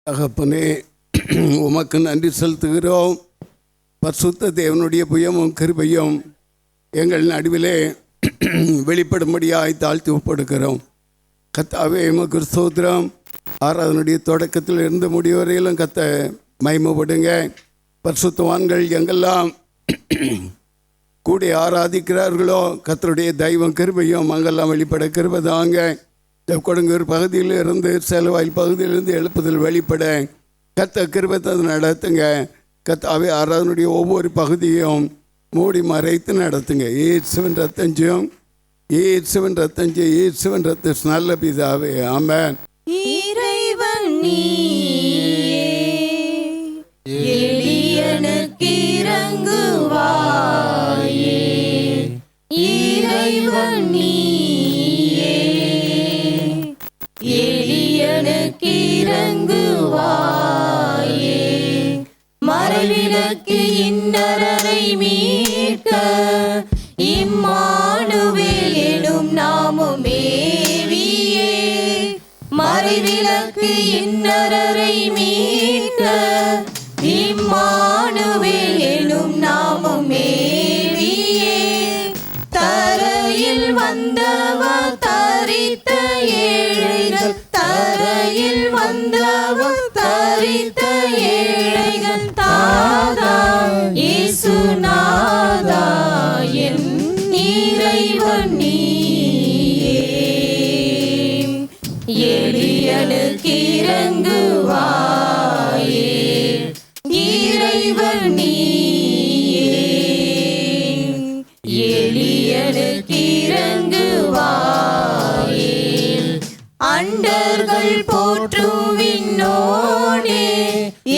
தகப்பனே, உமக்கு நன்றி செலுத்துகிறோம். பரிசுத்த தேவனுடைய புயமும் கிருபையும் எங்கள் நடுவிலே வெளிப்படும்படியாய் தாழ்த்தி ஒப்படுகிறோம். கர்த்தாவே, உமக்கு ஸ்தோத்திரம். ஆராதனுடைய தொடக்கத்தில் இருந்து முடிவரையிலும் கத்த மகிமைப்படுங்க. பரிசுத்தவான்கள் எங்கெல்லாம் கூடி ஆராதிக்கிறார்களோ கர்த்தருடைய தெய்வம் கிருபையும் அங்கெல்லாம் வெளிப்பட கிருபைதாங்க. கொடுங்கூர் பகுதியில் இருந்து செலவாயில் பகுதியிலிருந்து எழுப்புதல் வெளிப்பட கத்த கிருபத்தை நடத்துங்க. கத்தாவே, ஆராதனுடைய ஒவ்வொரு பகுதியும் மூடி மறைத்து நடத்துங்க. இயேசுவின் ரத்தம், இயேசுவின் ரத்தம், இயேசுவின் ரத்தம் நல்ல பிதாவே, ஆமென். இறைவன் நீயே, எளியனுக்கு இரங்குவாயே. இறைவன் நீயே, எளியனுக்கு இரங்குவாயே. மறைவிலக்கு இன்னரரை மீட்க இம்மானுவேல் எனும் நாமம் மேவியே. மறைவிலக்கு இன்னரரை மீட்க இம்மானுவேல் எனும் நாமம் மேவியே. தரையில் வந்தவர் தரித்த ஏழைகள், தரையில் வந்தவர் தரித்த ஏழைகள். தாதா இயேசுநாதா, என் இறைவன் நீயே. எளியனுக்கு இரங்குவாயே. இறைவன் நீயே, எளியனுக்கு இரங்குவாயே. அண்டர்கள் போற்றும் விண்ணோனே,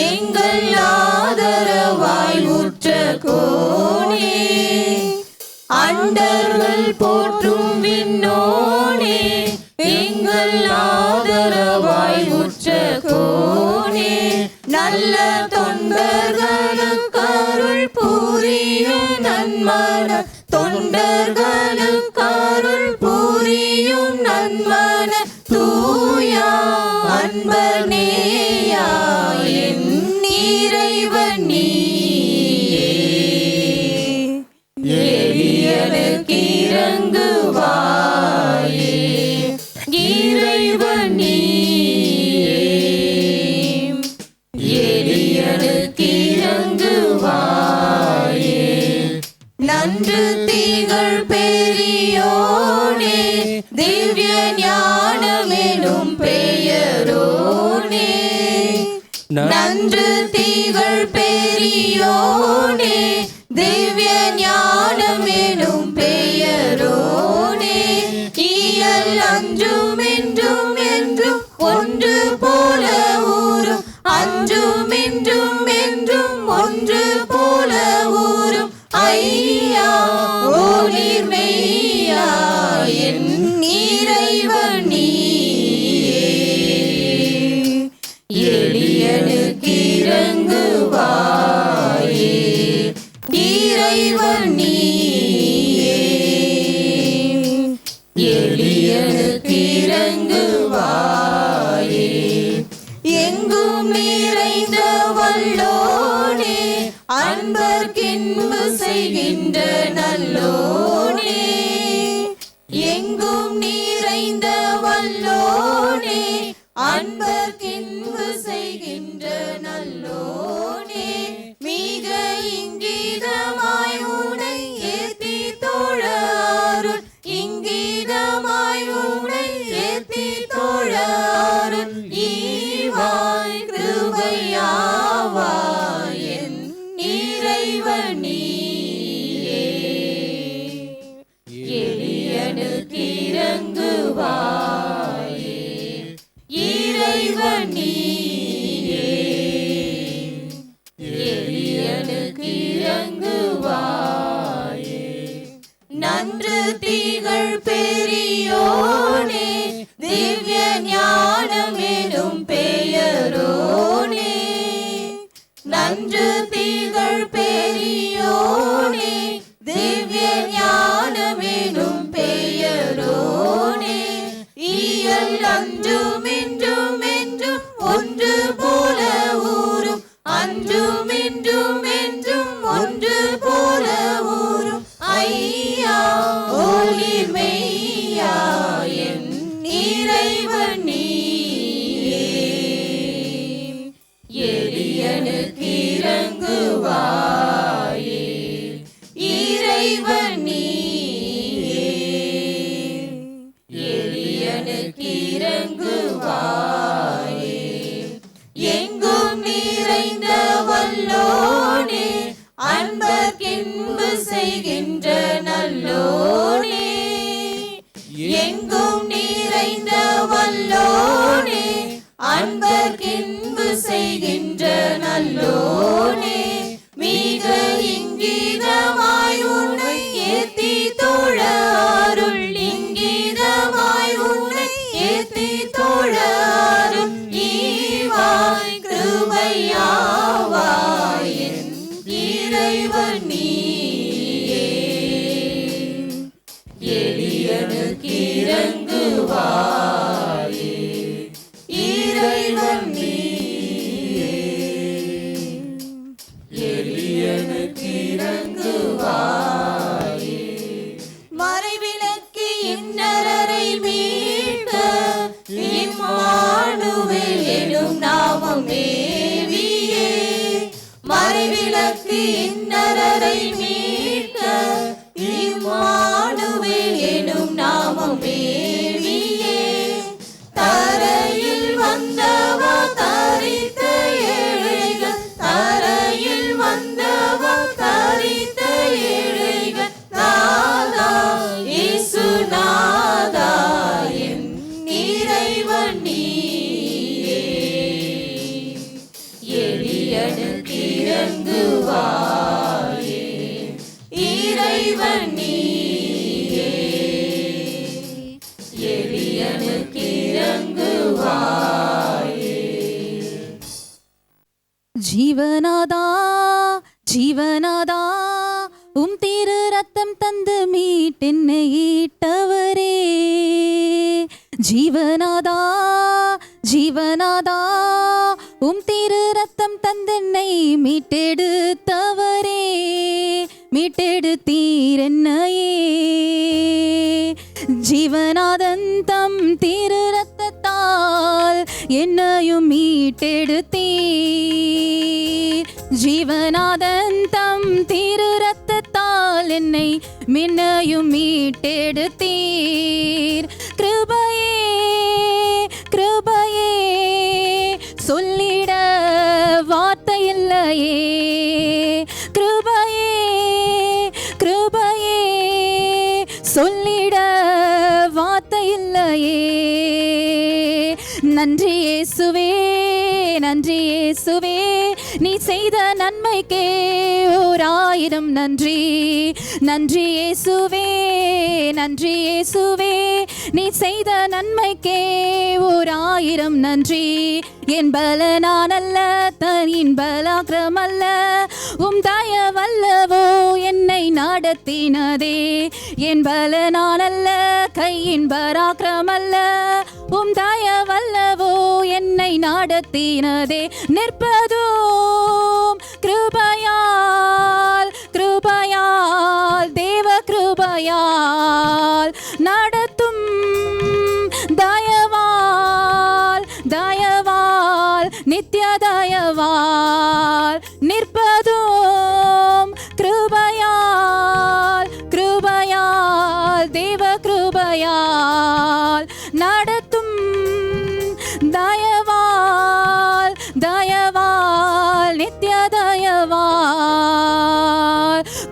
எங்கள் ஆதரவாய் உற்ற கோனே. அண்டர்கள் போற்றும் விண்ணோனே, எங்கள் ஆதரவாய் உற்ற கோனே. நல்ல தொண்டர்களுக்கு அருள் புரியும் நன்மன, தொண்டர்களுக்கு அருள் புரியும் நன்மன. தூயா அன்பனேயா, என் இறைவன் நீயே. எளியனுக்கு இரங்குவாயே. இறைவன் நீயே, எளியனுக்கு இரங்குவாயே. நன்று திகழ் பெரியோனே, திவ்ய ஞானமெனும் பெயரோனே. நன்று திகழ் பெரியோனே, திவ்ய ஞானமெனும் பெயரோனே. இயல் அஞ்சும் என்றும் என்றும் ஒன்று போல ஊரும், அஞ்சும் என்றும் என்றும் ஒன்று போல ஊரும். ஐயா ஓளிர் மெய்யா, என் இறைவன் நீயே. எளியனுக்கு இரங்குவாயே. இறைவன் நீயே, எளியனுக்கு இரங்குவாயே. எங்கும் நிறைந்த வல்லோனே, அன்பர்க்கின்பு செய்கின்ற நல்லோனே. எங்கும் நிறைந்த வல்லோனே, அன்பர்க்கின்பு செய்கின்ற நல்லோனே. மிக இங்கீதமாய் உனை ஏத்தி தோழ அருள், இங்கீதமாய் உனை ஏத்தி தோழ அருள். ஈவாய் கிருபையாவாய், என் இறைவன் நீயே. எளியனுக்கு இரங்குவாயே. இறைவன் நீயே, எளியனுக்கு இரங்குவாயே. நன்று திகழ் பெரியோனே, திவ்ய ஞானமெனும் பெயரோனே. நன்று திகழ் பெரியோனே, திவ்ய ஞானமெனும் பெயரோனே. இயல் அஞ்சும் என்றும் என்றும் ஒன்று போல இறைவன் நீயே, எளியனுக்கு இறங்குவாயே. எங்கும் நிறைந்த வல்லோனே, அன்பர்க்கின்பு செய்கின்ற நல்லோனே. எங்கும் நிறைந்த வல்லோனே, அன்பர்க்கின்பு செய்கின்ற நல்லோனே. மிக இங்கீதமாய் உன்னை ஏத்தி தோழ அருள், இங்கீதமாய் உன்னை ஏத்தி தோழ அருள். ஈவாய் கிருபையாவாய் என் இறைவன் நீயே, எளியனுக்கு இறங்குவாயே. இறைவன் நீயே, எளியனுக்கு இறங்குவாயே. மறைவிலக்கு இன்னரரை மீட்க இம்மானுவேல் எனும் நாமம் மேவியே. மறைவிலக்கு இன்னரரை மீட்க இம்மானுவேல் எனும் நாமம் மேவியே. தரையில் வந்தவா தரித்த ஏழைகள், தரையில் வந்தவா தரித்த ஏழைகள். நாதா இயேசு நாதா என் இறைவன் நீயே, எளியனுக்கு இறங்குவாயே. இறைவன் நீயே, எளியனுக்கு இறங்குவாயே. ஜீவனாதா ஜீவனாதா, உம் திரு ரத்தம் தந்து மீட்டென்னை ஈட்டவரே. ஜீவனாதா ஜீவனாதா, உம் திரு ரத்தம் தந்தென்னை மீட்டெடுத்தவரே. மீட்டெடுத்தீர் என்னையே. ஜீவநாதன் தம் திரு ரத்தத்தால் என்னையும் மீட்டெடுத்தீர். ஜீவநாதன் தம் திரு ரத்தத்தால் என்னை மின்னையும் மீட்டெடுத்தீர். கிருபையே கிருபையே, சொல்லிட வார்த்தை இல்லையே. கிருபையே கிருபையே, சொல்லிட வார்த்தை இல்லையே. நன்றி இயேசுவே நன்றி இயேசுவே, நீ செய்த நன்மைக்கே ஓர் ஆயிரம் நன்றி. நன்றி இயேசுவே நன்றி இயேசுவே, நீ செய்த நன்மைக்கே ஓர் ஆயிரம் நன்றி. என் பலனானல்ல தனின் பலாக்கிரமல்ல, உம் தயவல்லவோ என்னை நடத்தினதே. என் பலனானல்ல கையின் பராக்கிரமல்ல, உம் தயவல்லவோ என்னை நடத்தினதே. நிற்பதும் கிருபையால் கிருபையால், தேவ கிருபையால், நடத்தும் தயவால் தயவால், நித்திய தயவால். நிற்பதும் கிருபையால் கிருபையால், தேவ கிருபையால், நடத்தும் தயவால் தயவால், நித்திய தயவால்.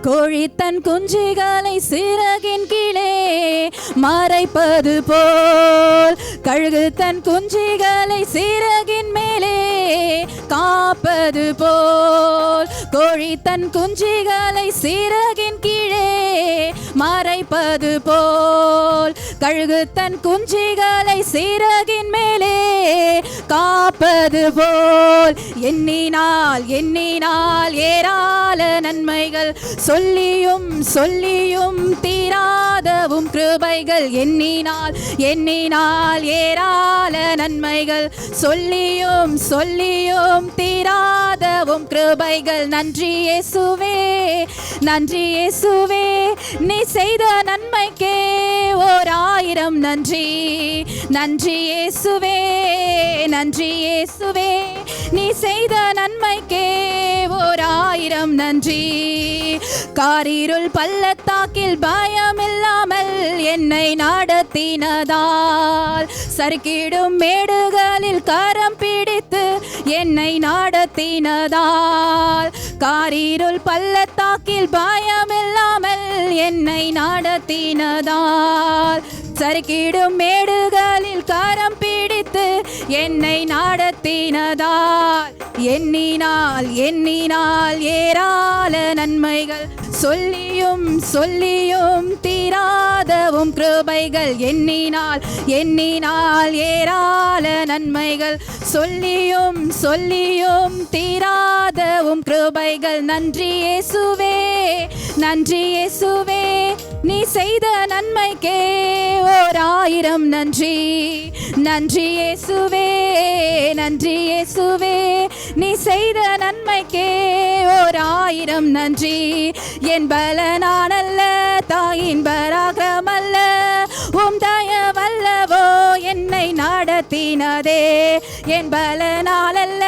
கோழி தன் குஞ்சுகளை சிறகின் கீழே மறைப்பது போல், கழுகு தன் குஞ்சுகளை சிறகின் மேலே காப்பது போல், கோழி தன் குஞ்சுகளை சிறகின் கீழே மறைப்பது போல், கழுகு தன் குஞ்சுகளை சிறகின் மேலே காப்பது போல். எண்ணினால் எண்ணினால் ஏராள நன்மைகள், சொல்லியும் சொல்லியும் தீராதவும் கிருபைகள். எண்ணினால் எண்ணினால் ஏராள நன்மைகள், சொல்லியும் சொல்லியும் தீராதவும் கிருபைகள். நன்றி இயேசுவே நன்றி இயேசுவே, நீ செய்த நன்மைக்கே ஓர் ஆயிரம் நன்றி. நன்றி இயேசுவே நன்றி இயேசுவே, நீ செய்த நன்மைக்கே ஓர் ஆயிரம் நன்றி. காரிருள் பள்ளத்தாக்கில் பயமில்லாமல் என்னை நடத்தினதால், சறுக்கிடும் மேடுகளில் கரம் பிடித்து என்னை நடத்தினதால், காரிருள் பள்ளத்தாக்கில் பயமில்லாமல் என்னை நடத்தினதால், சறுக்கிடும் மேடுகளில் கரம் பிடித்து என்னை நடத்தினதால், எண்ணினால் எண்ணினால் ஏராள நன்மைகள், சொல்லியும் சொல்லியும் தீராதவும் கிருபைகள். எண்ணினால் எண்ணினால் ஏராள நன்மைகள், சொல்லியும் சொல்லியும் தீராதவும் கிருபைகள். நன்றி இயேசுவே, நன்றி இயேசுவே, நீ செய்த நன்மைக்கே ஓர் ஆயிரம் நன்றி. நன்றி இயேசுவே, நன்றி இயேசுவே, நீ செய்த நன்மைக்கே ஓர் ஆயிரம் நன்றி. என் பலனானல்ல, தாயின் பராக்கிரமல்ல, உம் தயவல்லவோ என்னை நடத்தினதே. என் பலனாலல்ல,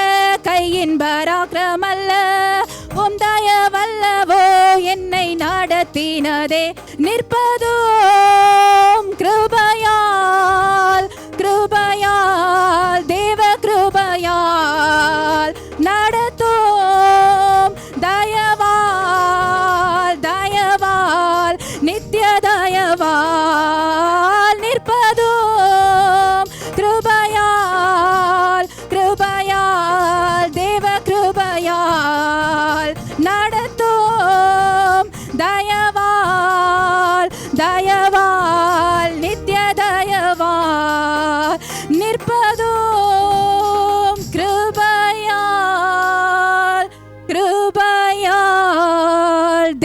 கையின் பராக்கிரமல்ல, உம் தயவல்லவோ என்னை நடத்தினதே. நிற்பதோம் கிருபையால், கிருபையால், தேவ கிருபையால், நடத்தோம் தயவால், தயவால், நித்திய தயவால். நிற்பதோம் கிருபையால், கிருபையால், தேவ கிருபையால், நடத்தோம் தயவால், தயவால், நித்திய தயவால். நிற்பதோம் கிருபையால், கிருபையால்,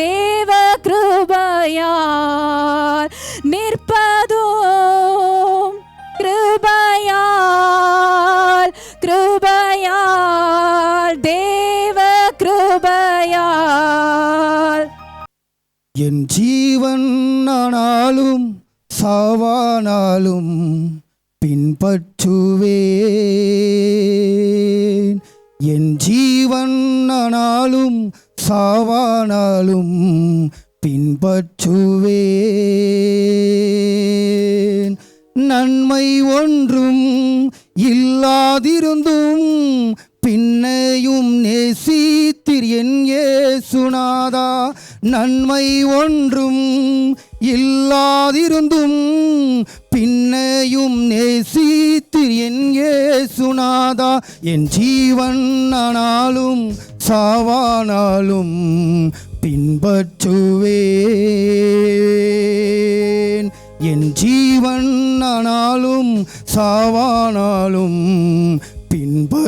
தேவ கிருபையால். நிற்பதோம் கிருபையால், கிருபையால், தேவ கிருபையால். என் ஜீவன் ஆனாலும் சாவானாலும் பின்பற்றுவேன். என் ஜீவன் ஆனாலும் சாவானாலும் பின்பற்றுவேன். நன்மை ஒன்றும் இல்லாதிருந்தும் பின்னையும் நேசித்தீர் என் இயேசுநாதா. நன்மை ஒன்றும் இல்லாதிருந்தும் பின்னையும் நேசித்தீர் என் இயேசுநாதா. என் ஜீவன் ஆனாலும் சாவானாலும் பின்பற்றுவேன். என் ஜீவன் ஆனாலும் சாவானாலும் பின்பற்றுவேன்.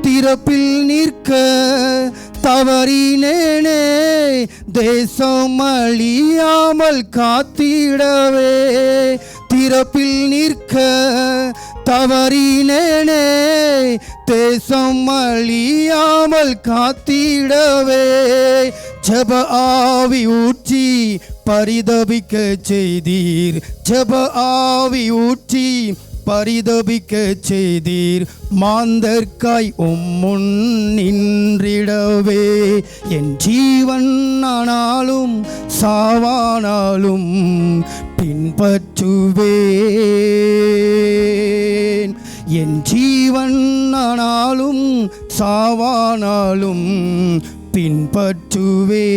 திறப்பில் நிற்க தவறினேனே, தேசம் அழியாமல் காத்திடவே. திறப்பில் நிற்க தவறினேனே, தேசம் அழியாமல் காத்திடவே. ஜப ஆவி ஊற்றி பரிதபிக்க செய்தீர், ஜப ஆவி ஊற்றி பரிதபிக்க செய்தீர். மாந்தர்க்காய் உம்முன் நின்றிடவே. என் ஜீவன் ஆனாலும் சாவானாலும் பின்பற்றுவேன். என் ஜீவன் ஆனாலும் சாவானாலும் பின்பற்றுவேன்.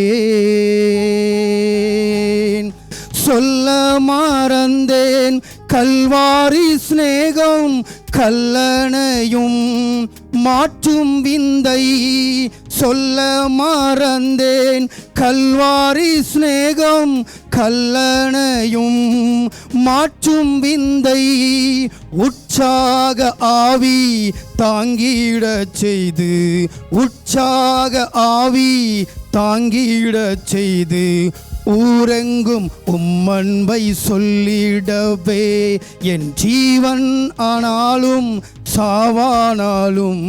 சொல்ல மறந்தேன் கல்வாரி சிநேகம், கல்லணையும் மாற்றும் விந்தை. சொல்ல மறந்தேன் கல்வாரி சிநேகம், கல்லணையும் மாற்றும் விந்தை. உற்சாக ஆவி தாங்கிடச் செய்து, உற்சாக ஆவி தாங்கிடச் செய்து, ஊரெங்கும் உம்மன்பை சொல்லிடவே. என் ஜீவன் ஆனாலும் சாவானாலும்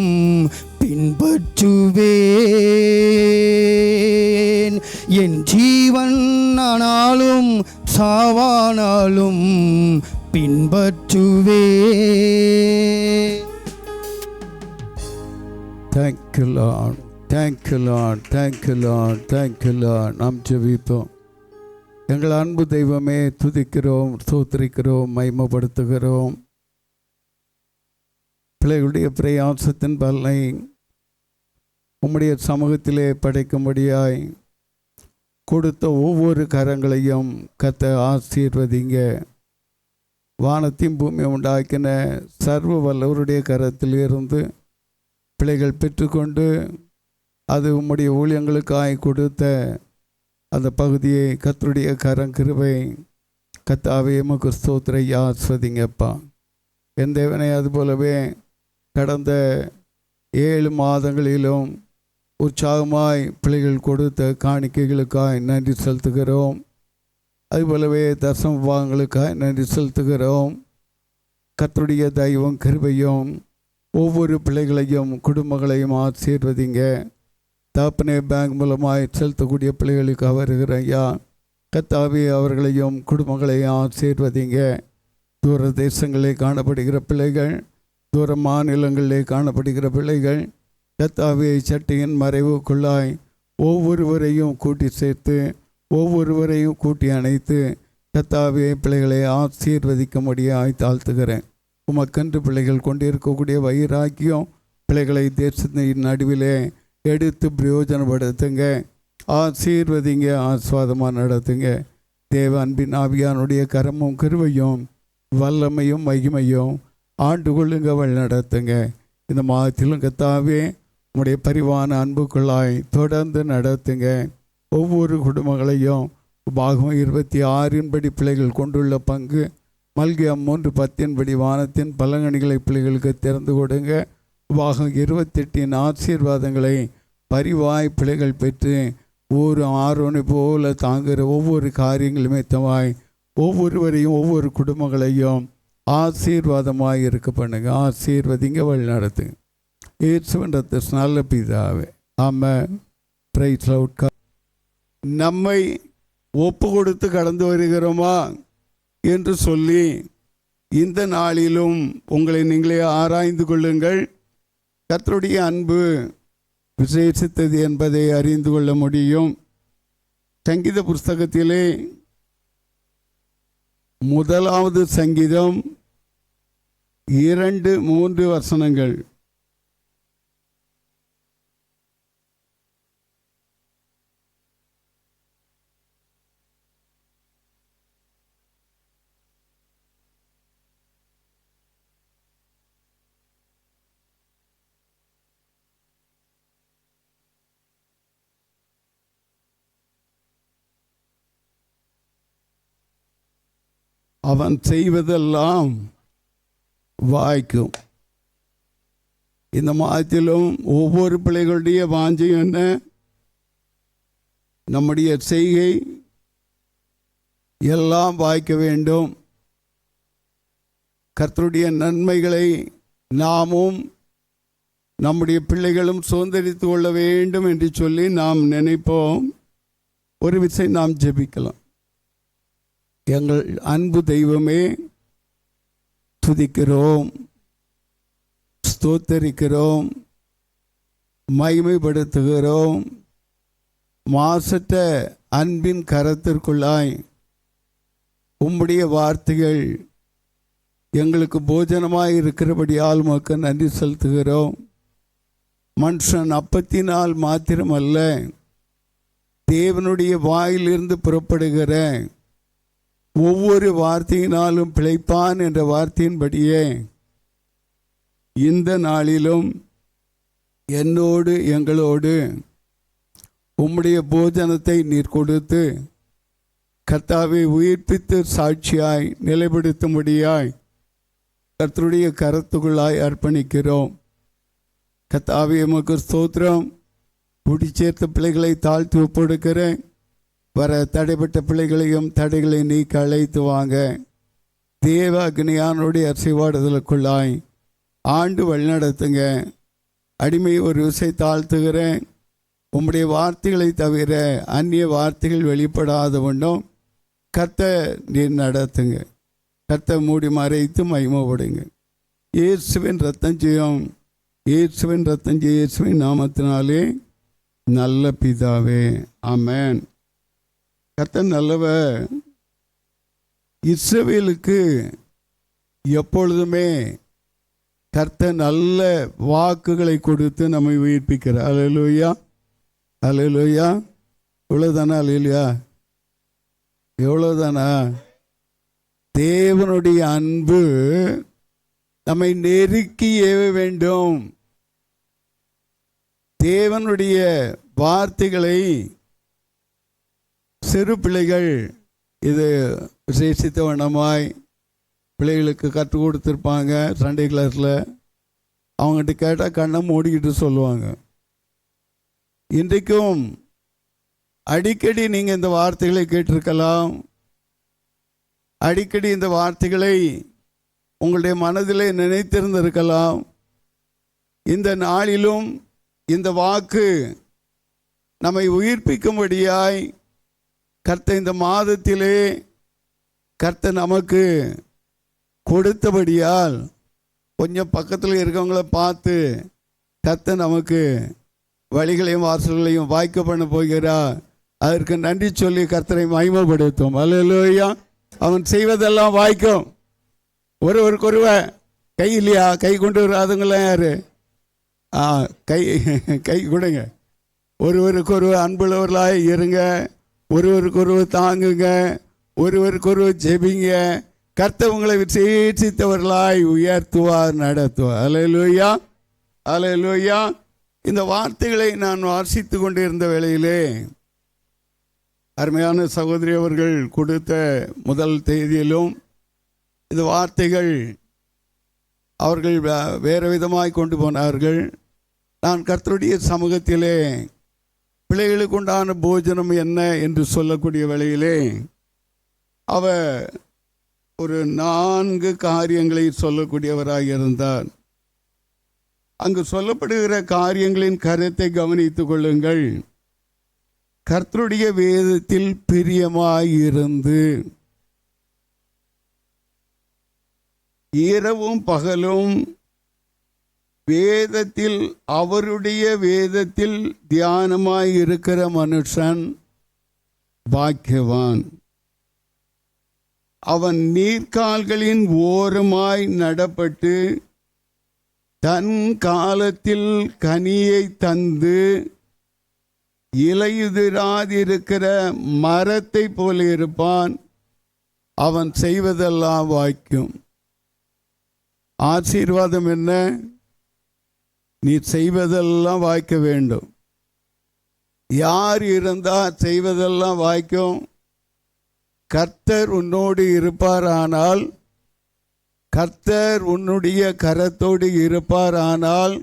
பின்பற்றுவேன். என் ஜீவன் ஆனாலும் சாவானாலும் பின்பற்றுவே. Thank you lord, thank you lord, thank you lord, thank you lord. நாம் ஜெபிப்போம். எங்கள் அன்பு தெய்வமே, துதிக்கிறோம், ஸ்தோத்திரிக்கிறோம், மகிமைப்படுத்துகிறோம். பிள்ளைகளுடைய பிரயாசத்தின் பலனை உம்முடைய சமூகத்திலே படைக்கும்படியாய் கொடுத்த ஒவ்வொரு கரங்களையும் கர்த்தர் ஆசீர்வதிங்க. வானத்தையும் பூமியை உண்டாக்கின சர்வ வல்லவருடைய கரத்திலிருந்து பிள்ளைகள் பெற்றுக்கொண்டு அது உம்முடைய ஊழியங்களுக்காய் கொடுத்த அந்த பகுதியை கர்த்தருடைய கரம் கிருபை கர்த்தாவே உமக்கு ஸ்தோத்திரம் ஆசீர்வதிங்கப்பா. என் தேவனே, அதுபோலவே கடந்த 7 மாதங்களிலும் உற்சாகமாய் பிள்ளைகள் கொடுத்த காணிக்கைகளுக்காய் நன்றி செலுத்துகிறோம். அதுபோலவே தசம பாகங்களுக்காய் நன்றி செலுத்துகிறோம். கர்த்தருடைய தெய்வம் கிருபையும் ஒவ்வொரு பிள்ளைகளையும் குடும்பங்களையும் ஆசீர்வதிங்க. தகப்பனே, பேங்க் மூலமாய் செலுத்தக்கூடிய பிள்ளைகளுக்கு வருகிற ஐயா கர்த்தாவே, அவர்களையும் குடும்பங்களையும் ஆசீர்வதிங்க. தூர தேசங்களில் காணப்படுகிற பிள்ளைகள், தூர மாநிலங்களிலே காணப்படுகிற பிள்ளைகள் கர்த்தாவே, சட்டையின் மறைவுக்குள்ளாய் ஒவ்வொருவரையும் கூட்டி சேர்த்து ஒவ்வொருவரையும் கூட்டி அணைத்து கர்த்தாவே, பிள்ளைகளை ஆசீர்வதிக்க முடியாய் தாழ்த்துகிறேன். உமக்கென்று பிள்ளைகள் கொண்டிருக்கக்கூடிய வைராக்கியம் பிள்ளைகளை தேசத்தின் நடுவிலே எடுத்து பிரயோஜனப்படுத்துங்க. ஆசீர்வதிங்க, ஆஸ்வாதமாக நடத்துங்க. தேவ அன்பின் ஆவியானுடைய கரமும் கிருபையும் வல்லமையும் மகிமையும் ஆண்டு கொள்ளுங்க, வழி நடத்துங்க. இந்த மாதத்திலும் கர்த்தாவே, உம்முடைய பரிவான அன்புக்குள்ளாய் தொடர்ந்து நடத்துங்க. ஒவ்வொரு குடும்பங்களையும் பாகம் 26 படி பிள்ளைகள் கொண்டுள்ள பங்கு மல்கியா 3:10 படி வானத்தின் பலங்கணிகளை பிள்ளைகளுக்கு திறந்து கொடுங்க. பாகம் 28 ஆசீர்வாதங்களை பரிவாய் பிள்ளைகள் பெற்று ஒரு ஆரோனை போல தாங்குகிற ஒவ்வொரு காரியங்களுமே தவாய் ஒவ்வொருவரையும் ஒவ்வொரு குடும்பங்களையும் ஆசீர்வாதமாக இருக்க பண்ணுங்க. ஆசீர்வதிங்க, வழி நடத்துங்க. இயேசுவின் நல்ல பிதாவே, ஆமென். Price Lord. நம்மை ஒப்பு கொடுத்து கடந்து வருகிறோமா என்று சொல்லி இந்த நாளிலும் உங்களை நீங்களே ஆராய்ந்து கொள்ளுங்கள். கர்த்தருடைய அன்பு விசேஷித்தது என்பதை அறிந்து கொள்ள முடியும். சங்கீத புஸ்தகத்திலே 1வது சங்கீதம் 2-3 வசனங்கள். அவன் செய்வதெல்லாம் வாய்க்கும். இந்த மாதத்திலும் ஒவ்வொரு பிள்ளைகளுடைய வாஞ்சை என்ன? நம்முடைய செய்கை எல்லாம் வாய்க்க வேண்டும். கர்த்தருடைய நன்மைகளை நாமும் நம்முடைய பிள்ளைகளும் சுதந்திரித்து கொள்ள வேண்டும் என்று சொல்லி நாம் நினைப்போம். ஒரு விஷயம் நாம் ஜெபிக்கலாம். எங்கள் அன்பு தெய்வமே, துதிக்கிறோம், ஸ்தோத்தரிக்கிறோம், மகிமைப்படுத்துகிறோம். மாசற்ற அன்பின் கரத்திற்குள்ளாய் உம்முடைய வார்த்தைகள் எங்களுக்கு போஜனமாய் இருக்கிறபடியால் உமக்கு நன்றி செலுத்துகிறோம். மனுஷன் அப்பத்தினால் மாத்திரமல்ல, தேவனுடைய வாயிலிருந்து புறப்படுகிற ஒவ்வொரு வார்த்தையினாலும் பிழைப்பான் என்ற வார்த்தையின்படியே இந்த நாளிலும் என்னோடு எங்களோடு உம்முடைய போஜனத்தை நீர் கொடுத்து கர்த்தாவை உயிர்ப்பித்து சாட்சியாய் நிலைப்படுத்தும்படியாய் கர்த்தருடைய கரத்துக்குள்ளாய் அர்ப்பணிக்கிறோம். கர்த்தாவே, உமக்கு ஸ்தோத்திரம். கூட்டி சேர்த்த பிள்ளைகளை தாழ்த்தி ஒப்படுக்கிறேன். வர தடைப்பட்ட பிள்ளைகளையும் தடைகளை நீக்க அழைத்து வாங்க. தேவ அக்னியானுடைய அசைவாடுதலுக்குள்ளாய் ஆண்டு வழிநடத்துங்க. அடிமை ஒரு விசை தாழ்த்துகிறேன். உம்முடைய வார்த்தைகளை தவிர அந்நிய வார்த்தைகள் வெளிப்படாத வண்ணம் கர்த்தர் நீர் நடத்துங்க. கர்த்தர் மூடி மறைத்து மகிமைப்படுங்க. இயேசுவின் ரத்தம் ஜெயம், இயேசுவின் ரத்தம் ஜெயம், இயேசுவின் நாமத்தினாலே நல்ல பிதாவே, ஆமென். கர்த்தர் நல்லவர். இஸ்ரவேலுக்கு எப்பொழுதுமே கர்த்தர் நல்ல வாக்குகளை கொடுத்து நம்மை உயிர்ப்பிக்கிறார். அல்லேலூயா, அல்லேலூயா. இவ்வளோதானா? அல்லேலூயா, எவ்வளோதானா? தேவனுடைய அன்பு நம்மை நெருக்கி ஏவ வேண்டும். தேவனுடைய வார்த்தைகளை சிறு பிள்ளைகள் இது விசேஷித்த வண்ணமாய் பிள்ளைகளுக்கு கற்றுக் கொடுத்துருப்பாங்க. சண்டே கிளாஸில் அவங்ககிட்ட கேட்டால் கண்ணை மூடிக்கிட்டு சொல்லுவாங்க. இன்றைக்கும் அடிக்கடி நீங்கள் இந்த வார்த்தைகளை கேட்டிருக்கலாம். அடிக்கடி இந்த வார்த்தைகளை உங்களுடைய மனதிலே நினைத்திருந்திருக்கலாம். இந்த நாளிலும் இந்த வாக்கு நம்மை உயிர்ப்பிக்கும்படியாய் கர்த்தர் இந்த மாதத்திலே கர்த்தர் நமக்கு கொடுத்தபடியால் கொஞ்சம் பக்கத்தில் இருக்கவங்கள பார்த்து கர்த்தர் நமக்கு வழிகளையும் வாசல்களையும் வாய்க்க பண்ண போகிறார். அதற்கு நன்றி சொல்லி கர்த்தரை மகிமைப்படுத்தும். அல்லேலூயா. அவன் செய்வதெல்லாம் வாய்க்கும். ஒருவருக்கொருவர் கை இல்லையா? கை கொண்டு வராதுங்களாம் யாரு? கை கொடுங்க. ஒருவருக்கொருவர் அன்புள்ளவர்களாய் இருங்க, ஒருவருக்கொருவர் தாங்குங்க, ஒருவருக்கொருவர் ஜெபிங்க. கர்த்தர் உங்களை விசேஷித்தவர்களாய் உயர்த்துவார், நடத்துவார். அல்லேலூயா, அல்லேலூயா. இந்த வார்த்தைகளை நான் வாசித்து கொண்டிருந்த வேளையிலே அருமையான சகோதரி அவர்கள் கொடுத்த முதல் தேதியிலும் இந்த வார்த்தைகள் அவர்கள் வேறு விதமாய் கொண்டு போனார்கள். நான் கர்த்தருடைய சமூகத்திலே பிள்ளைகளுக்கு உண்டான போஜனம் என்ன என்று சொல்லக்கூடிய வேளையிலே அவர் ஒரு 4 காரியங்களை சொல்லக்கூடியவராக இருந்தார். அங்கு சொல்லப்படுகிற காரியங்களின் கருத்தை கவனித்துக் கொள்ளுங்கள். கர்த்தருடைய வேதத்தில் பிரியமாயிருந்து இரவும் பகலும் வேதத்தில் அவருடைய வேதத்தில் தியானமாய் இருக்கிற மனுஷன் பாக்கியவான். அவன் நீர்க்கால்களின் ஓரமாய் நடப்பட்டு தன் காலத்தில் கனியை தந்து இலையுதிராதிருக்கிற மரத்தை போல இருப்பான். அவன் செய்வதெல்லாம் வாய்க்கும். ஆசீர்வாதம் என்ன? நீ செய்வதெல்லாம் வாய்க்க வேண்டும். யார் இருந்தால் செய்வதெல்லாம் வாய்க்கும்? கர்த்தர் உன்னோடு இருப்பாரானால், கர்த்தர் உன்னுடைய கரத்தோடு இருப்பாரானால்,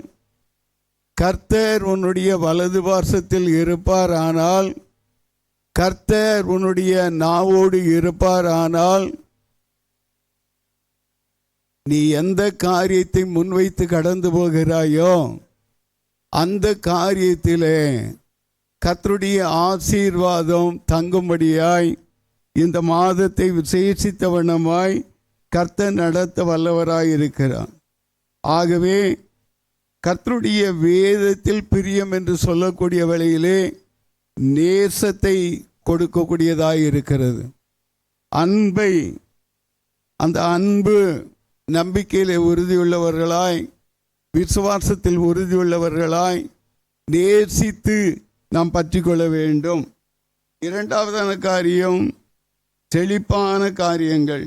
கர்த்தர் உன்னுடைய வலது பார்சத்தில் இருப்பாரானால், கர்த்தர் உன்னுடைய நாவோடு இருப்பாரானால், நீ எந்த காரியத்தை முன்வைத்து கடந்து போகிறாயோ அந்த காரியத்திலே கர்த்தருடைய ஆசீர்வாதம் தங்கும்படியாய் இந்த மாதத்தை விசேஷித்த வண்ணமாய் கர்த்தர் நடத்த வல்லவராய் இருக்கிறார். ஆகவே கர்த்தருடைய வேதத்தில் பிரியம் என்று சொல்லக்கூடிய வேளையிலே நேசத்தை கொடுக்கக்கூடியதாய் இருக்கிறது. அன்பை, அந்த அன்பு நம்பிக்கையில் உறுதியுள்ளவர்களாய், விசுவாசத்தில் உறுதியுள்ளவர்களாய் நேசித்து நாம் பற்றி கொள்ள வேண்டும். இரண்டாவதான காரியம் செழிப்பான காரியங்கள்.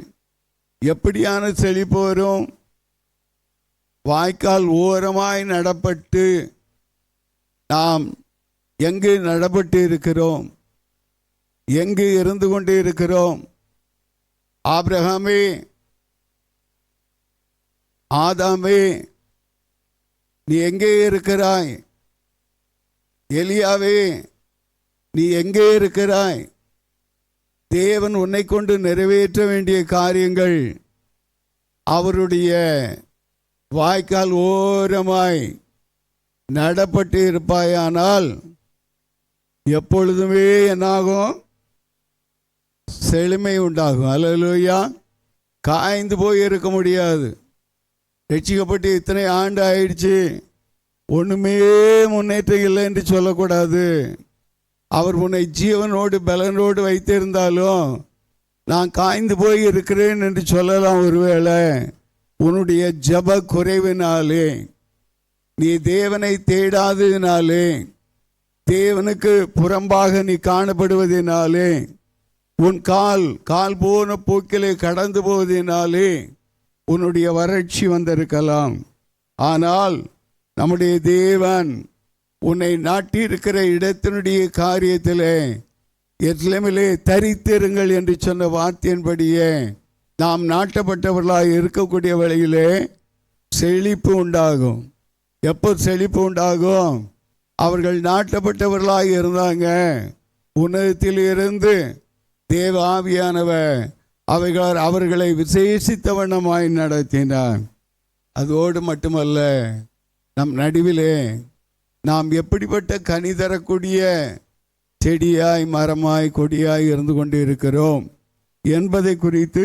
எப்படியான செழிப்பு வரும்? வாய்க்கால் ஓரமாய் நடப்பட்டு நாம் எங்கு நடப்பட்டு இருக்கிறோம்? எங்கு இருந்து கொண்டு இருக்கிறோம்? ஆபிரகாமே, ஆதாமே, நீ எங்கே இருக்கிறாய்? எலியாவே, நீ எங்கே இருக்கிறாய்? தேவன் உன்னை கொண்டு நிறைவேற்ற வேண்டிய காரியங்கள் அவருடைய வாய்க்கால் ஓரமாய் நடப்பட்டு இருப்பாயானால் எப்பொழுதுமே என்னாகும்? செழுமை உண்டாகும். அல்லேலூயா. காய்ந்து போய் இருக்க முடியாது. ரட்சிக்கப்பட்டு இத்தனை ஆண்டு ஆயிடுச்சு, ஒன்றுமே முன்னேற்றம் இல்லை என்று சொல்லக்கூடாது. அவர் உன்னை ஜீவனோடு பலனோடு வைத்திருந்தாலும் நான் காய்ந்து போய் இருக்கிறேன் என்று சொல்லலாம். ஒருவேளை உன்னுடைய ஜப குறைவினாலே, நீ தேவனை தேடாததினாலே, தேவனுக்கு புறம்பாக நீ காணப்படுவதினாலே, உன் கால் போன போக்கிலே கடந்து போவதினாலே உன்னுடைய வறட்சி வந்திருக்கலாம். ஆனால் நம்முடைய தேவன் உன்னை நாட்டியிருக்கிற இடத்தினுடைய காரியத்திலே எருசலேமிலே தரித்திருங்கள் என்று சொன்ன வார்த்தையின்படியே நாம் நாட்டப்பட்டவர்களாக இருக்கக்கூடிய வழியிலே செழிப்பு உண்டாகும். எப்போ செழிப்பு உண்டாகும்? அவர்கள் நாட்டப்பட்டவர்களாக இருந்தாங்க. உன்னதத்தில் இருந்து தேவ ஆவியானவர் அவர்களை விசேஷித்த வண்ணமாய் நடத்தினார். அதோடு மட்டுமல்ல, நம் நடுவிலே நாம் எப்படிப்பட்ட கனி தரக்கூடிய செடியாய், மரமாய், கொடியாய் இருந்து கொண்டு இருக்கிறோம் என்பதை குறித்து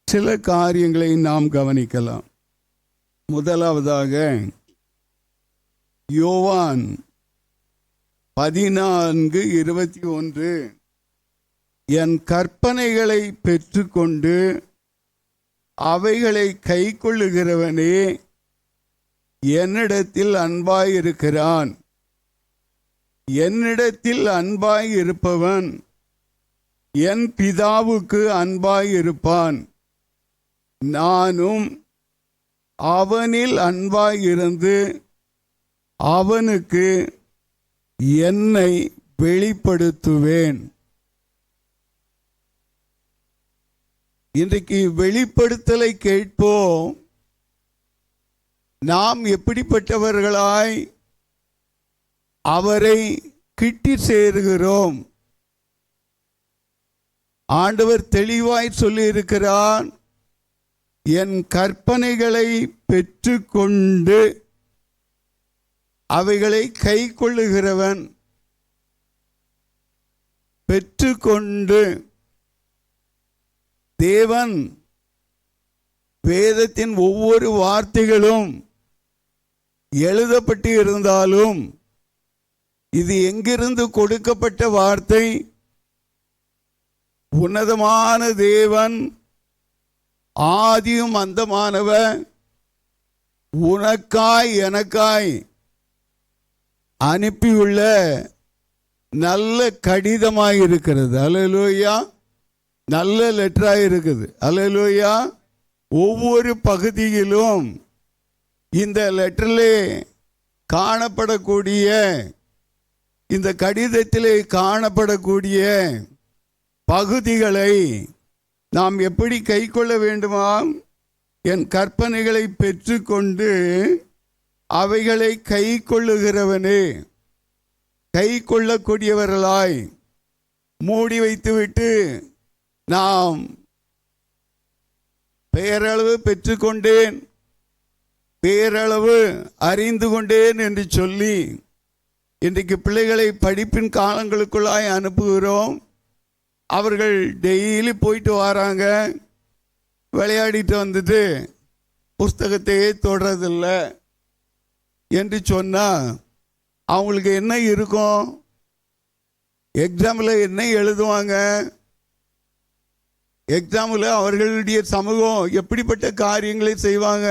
சில காரியங்களை நாம் கவனிக்கலாம். முதலாவதாக யோவான் 14:21, என் கற்பனைகளை பெற்றுக்கொண்டு அவைகளை கைக்கொள்ளுகிறவனே என்னிடத்தில் அன்பாயிருக்கிறான். என்னிடத்தில் அன்பாயிருப்பவன் என் பிதாவுக்கு அன்பாயிருப்பான். நானும் அவனில் அன்பாயிருந்து அவனுக்கு என்னை வெளிப்படுத்துவேன். இன்றைக்கு வெளிப்படுத்தலை கேட்போம். நாம் எப்படிப்பட்டவர்களாய் அவரை கிட்டி சேருகிறோம்? ஆண்டவர் தெளிவாய் சொல்லி இருக்கிறார், என் கற்பனைகளை பெற்றுக்கொண்டு அவைகளை கை கொள்ளுகிறவன். பெற்றுக்கொண்டு தேவன் வேதத்தின் ஒவ்வொரு வார்த்தைகளும் எழுதப்பட்டு இருந்தாலும் இது எங்கிருந்து கொடுக்கப்பட்ட வார்த்தை? உன்னதமான தேவன், ஆதியும் அந்தமானவர் உனக்காய் எனக்காய் அனுப்பியுள்ள நல்ல கடிதமாய் இருக்கிறது. அல்லேலூயா. நல்ல லெட்டராக இருக்குது. அல்லேலூயா. ஒவ்வொரு பகுதியிலும் இந்த லெட்டரிலே காணப்படக்கூடிய, இந்த கடிதத்திலே காணப்படக்கூடிய பகுதிகளை நாம் எப்படி கை கொள்ள வேண்டுமாம்? என் கற்பனைகளை பெற்றுக்கொண்டு அவைகளை கை கொள்ளுகிறவனே. கை கொள்ளக்கூடியவர்களாய் மூடி வைத்துவிட்டு நாம் பேரளவு பெற்றுக்கொண்டேன், பேரளவு அறிந்து கொண்டேன் என்று சொல்லி இன்றைக்கு பிள்ளைகளை படிப்பின் காலங்களுக்குள்ளாய் அனுப்புகிறோம். அவர்கள் டெய்லி போயிட்டு வராங்க, விளையாடிட்டு வந்துட்டு புஸ்தகத்தையே தொடறதில்லை என்று சொன்னால் அவங்களுக்கு என்ன இருக்கும்? எக்ஸாமில் என்ன எழுதுவாங்க? எக்ஸாமில் அவர்களுடைய சமூகம் எப்படிப்பட்ட காரியங்களை செய்வாங்க?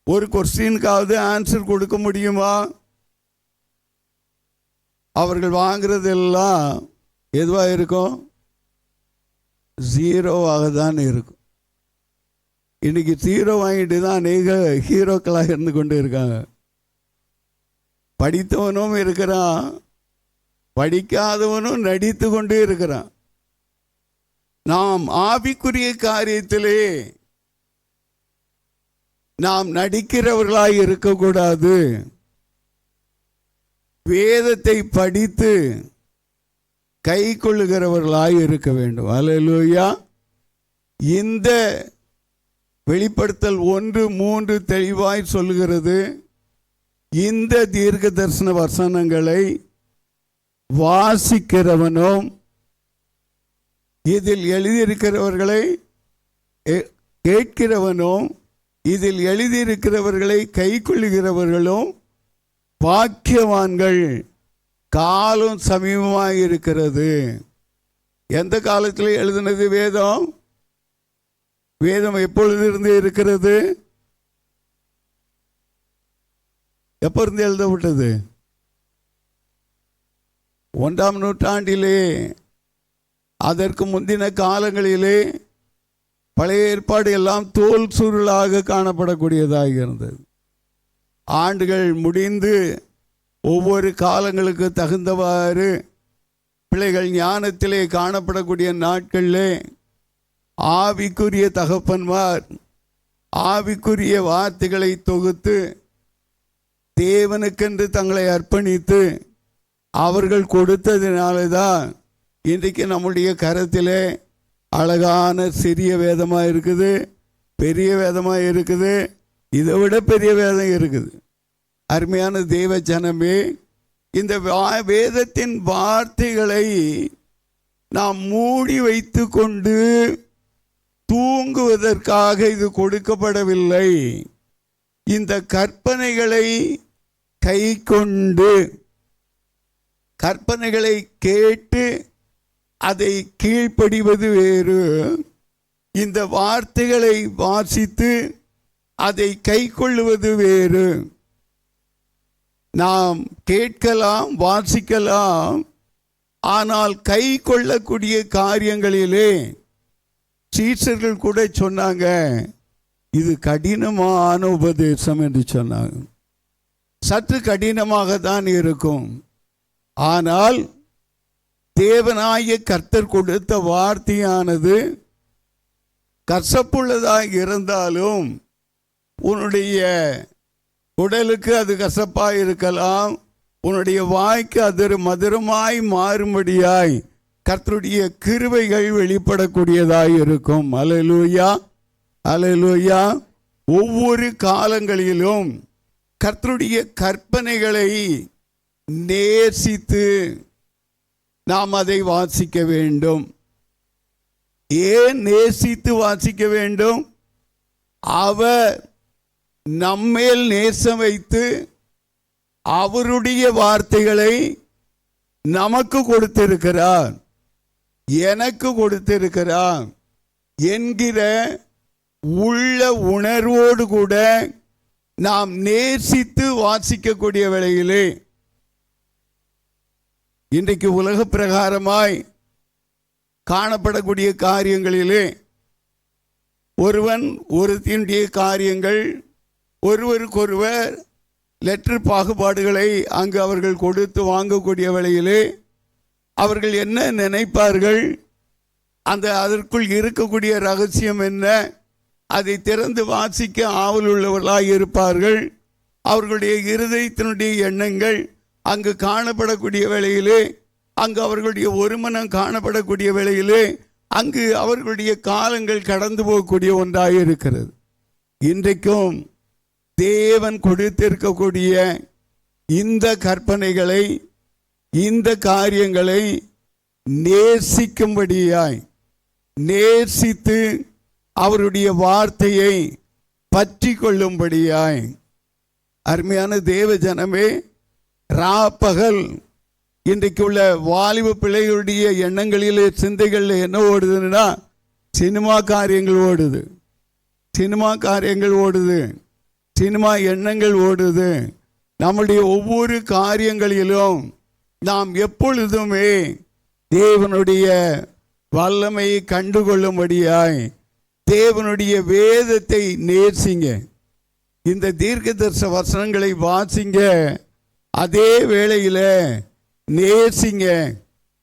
ஒரு கொஸ்டினுக்காவது ஆன்சர் கொடுக்க முடியுமா? அவர்கள் வாங்கிறதெல்லாம் எதுவாக இருக்கும்? ஜீரோவாக தான் இருக்கும். இன்னைக்கு ஜீரோ வாங்கிட்டு தான் அநேக ஹீரோக்களாக இருந்து கொண்டு இருக்காங்க. படித்தவனும் இருக்கிறான், படிக்காதவனும் நடித்து கொண்டு இருக்கிறான். நாம் ஆவிக்குரிய காரியத்திலே நாம் நடிக்கிறவர்களாய் இருக்கக்கூடாது. வேதத்தை படித்து கை கொள்ளுகிறவர்களாய் இருக்க வேண்டும். அல்லேலூயா. இந்த வெளிப்படுத்தல் 1:3 தெளிவாய் சொல்லுகிறது, இந்த தீர்க்க தரிசன வசனங்களை வாசிக்கிறவனும் இதில் எழுதியிருக்கிறவர்களை கேட்கிறவனும் இதில் எழுதியிருக்கிறவர்களை கைக்கொள்ளுகிறவர்களும் பாக்கியவான்கள், காலம் சமீபமாக இருக்கிறது. எந்த காலத்தில் எழுதினது வேதம்? வேதம் எப்பொழுது இருந்து இருக்கிறது? எப்போ இருந்து எழுதப்பட்டது? 1ஆம் நூற்றாண்டிலே, அதற்கு முந்தின காலங்களிலே பழைய ஏற்பாடு எல்லாம் தோல் சுருளாக காணப்படக்கூடியதாக இருந்தது. ஆண்டுகள் முடிந்து ஒவ்வொரு காலங்களுக்கு தகுந்தவாறு பிள்ளைகள் ஞானத்திலே காணப்படக்கூடிய நாட்களிலே ஆவிக்குரிய தகப்பன்மார் ஆவிக்குரிய வார்த்தைகளை தொகுத்து தேவனுக்கென்று தங்களை அர்ப்பணித்து அவர்கள் கொடுத்ததினாலே தான் இன்றைக்கு நம்முடைய கரத்திலே அழகான சிறிய வேதமாக இருக்குது, பெரிய வேதமாக இருக்குது, இதை விட பெரிய வேதம் இருக்குது. அருமையான தேவ ஜனமே, இந்த வேதத்தின் வார்த்தைகளை நாம் மூடி வைத்து கொண்டு தூங்குவதற்காக இது கொடுக்கப்படவில்லை. இந்த கற்பனைகளை கை கொண்டு, கற்பனைகளை கேட்டு அதை கீழ்ப்படிவது வேறு, இந்த வார்த்தைகளை வாசித்து அதை கை கொள்ளுவது வேறு. நாம் கேட்கலாம், வாசிக்கலாம், ஆனால் கை கொள்ளக்கூடிய காரியங்களிலே சீசர்கள் கூட சொன்னாங்க, இது கடினமான உபதேசம் என்று சொன்னாங்க. சற்று கடினமாக தான் இருக்கும், ஆனால் தேவனாகிய கர்த்தர் கொடுத்த வார்த்தையானது கசப்புள்ளதாக இருந்தாலும் உன்னுடைய உடலுக்கு அது கசப்பாய் இருக்கலாம், உன்னுடைய வாய்க்கு அது மதுரமாய் மாறும்படியாய் கர்த்தருடைய கிருபைகள் வெளிப்படக்கூடியதாய் இருக்கும். அல்லேலூயா, அல்லேலூயா. ஒவ்வொரு காலங்களிலும் கர்த்தருடைய கற்பனைகளை நேசித்து நாம் அதை வாசிக்க வேண்டும். ஏன் நேசித்து வாசிக்க வேண்டும்? அவர் நம்மேல் நேசம் வைத்து அவருடைய வார்த்தைகளை நமக்கு கொடுத்திருக்கிறார், எனக்கு கொடுத்திருக்கிறார் என்கிற உள்ள உணர்வோடு கூட நாம் நேசித்து வாசிக்கக்கூடிய வேளையிலே, இன்றைக்கு உலக பிரகாரமாய் காணப்படக்கூடிய காரியங்களிலே ஒருவன் ஒருத்தினுடைய காரியங்கள், ஒருவருக்கொருவர் லெட்டர் பாகுபாடுகளை அங்கு அவர்கள் கொடுத்து வாங்கக்கூடிய வேளையிலே அவர்கள் என்ன நினைப்பார்கள், அதற்குள் இருக்கக்கூடிய ரகசியம் என்ன, அதை திறந்து வாசிக்க ஆவல் உள்ளவர்களாக இருப்பார்கள். அவர்களுடைய இருதயத்தினுடைய எண்ணங்கள் அங்கு காணப்படக்கூடிய வேளையிலே, அங்கு அவர்களுடைய ஒருமனம் காணப்படக்கூடிய வேளையிலே அங்கு அவர்களுடைய காலங்கள் கடந்து போகக்கூடிய ஒன்றாக இருக்கிறது. இன்றைக்கும் தேவன் கொடுத்திருக்கக்கூடிய இந்த கற்பனைகளை, இந்த காரியங்களை நேசிக்கும்படியாய், நேசித்து அவருடைய வார்த்தையை பற்றி கொள்ளும்படியாய், அருமையான தேவ ஜனமே, ராப்பகல் இன்றைக்கு உள்ள வாலிப பிள்ளைகளுடைய எண்ணங்களிலே, சிந்தைகளில் என்ன ஓடுதுன்னா, சினிமா காரியங்கள் ஓடுது, சினிமா காரியங்கள் ஓடுது, சினிமா எண்ணங்கள் ஓடுது. நம்முடைய ஒவ்வொரு காரியங்களிலும் நாம் எப்பொழுதுமே தேவனுடைய வல்லமையை கண்டுகொள்ளும்படியாய் தேவனுடைய வேதத்தை நேசிங்க. இந்த தீர்க்கதரிசன வசனங்களை வாசிங்க, அதே வேளையில் நேசிங்க.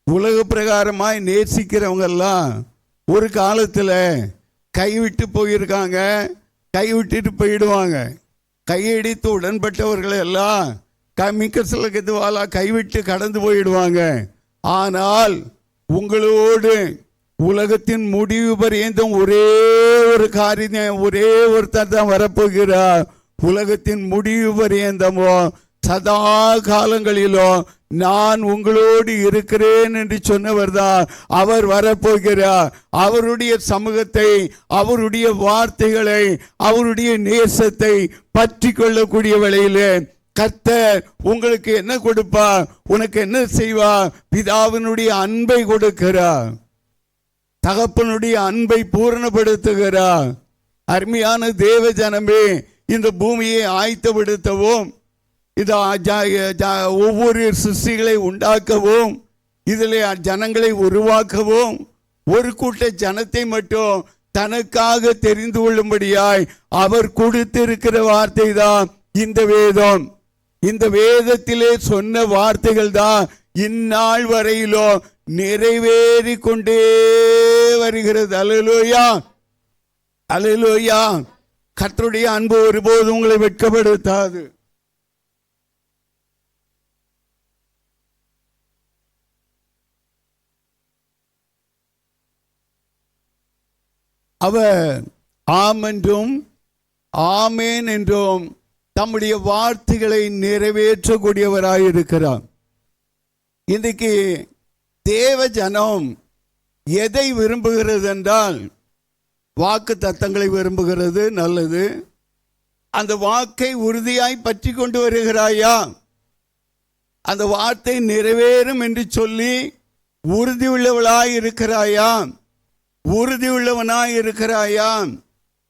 உலக பிரகாரமாய் நேசிக்கிறவங்கெல்லாம் ஒரு காலத்தில் கைவிட்டு போயிருக்காங்க, கைவிட்டுட்டு போயிடுவாங்க. கையடித்து உடன்பட்டவர்கள் எல்லாம் மிக்க சில கதுவாலா கைவிட்டு கடந்து போயிடுவாங்க. ஆனால் உங்களோடு உலகத்தின் முடிவு பரியந்தம் ஒரே ஒரு காரியம், ஒரே ஒருத்தர் தான் வரப்போகிறார். உலகத்தின் முடிவு பரியந்தமோ சதா காலங்களிலும் நான் உங்களோடு இருக்கிறேன் என்று சொன்னவர்தான் அவர் வரப்போகிறார். அவருடைய சமூகத்தை, அவருடைய வார்த்தைகளை, அவருடைய நேசத்தை பற்றி கொள்ளக்கூடிய வேளையிலே கர்த்தர் உங்களுக்கு என்ன கொடுப்பார்? உனக்கு என்ன செய்வார்? பிதாவினுடைய அன்பை கொடுக்கிறார், தகப்பனுடைய அன்பை பூரணப்படுத்துகிறார். அருமையான தேவ ஜனமே, இந்த பூமியை ஆயத்தப்படுத்தவும், ஒவ்வொரு சிருஷ்டிகளை உண்டாக்கவும், இதில் ஜனங்களை உருவாக்கவும், ஒரு கூட்ட ஜனத்தை மட்டும் தனக்காக தெரிந்து கொள்ளும்படியாய் அவர் கொடுத்திருக்கிற வார்த்தை தான் இந்த வேதம். இந்த வேதத்திலே சொன்ன வார்த்தைகள் தான் இந்நாள் வரையிலும் நிறைவேறி கொண்டே வருகிறது. அல்லேலூயா, அல்லேலூயா. கர்த்தருடைய அன்பு ஒருபோதும் உங்களை வெட்கப்படுத்தாது. அவர் ஆம் என்றும் ஆமேன் என்றும் தம்முடைய வார்த்தைகளை நிறைவேற்றக்கூடியவராயிருக்கிறார். இன்றைக்கு தேவ ஜனம் எதை விரும்புகிறது என்றால், வாக்கு தத்தங்களை விரும்புகிறது. நல்லது. அந்த வாக்கை உறுதியாய் பற்றி கொண்டு வருகிறாயா? அந்த வார்த்தை நிறைவேறும் என்று சொல்லி உறுதி உள்ளவளாய் இருக்கிறாயா? உறுதி உள்ளவனாய் இருக்கிறாயா?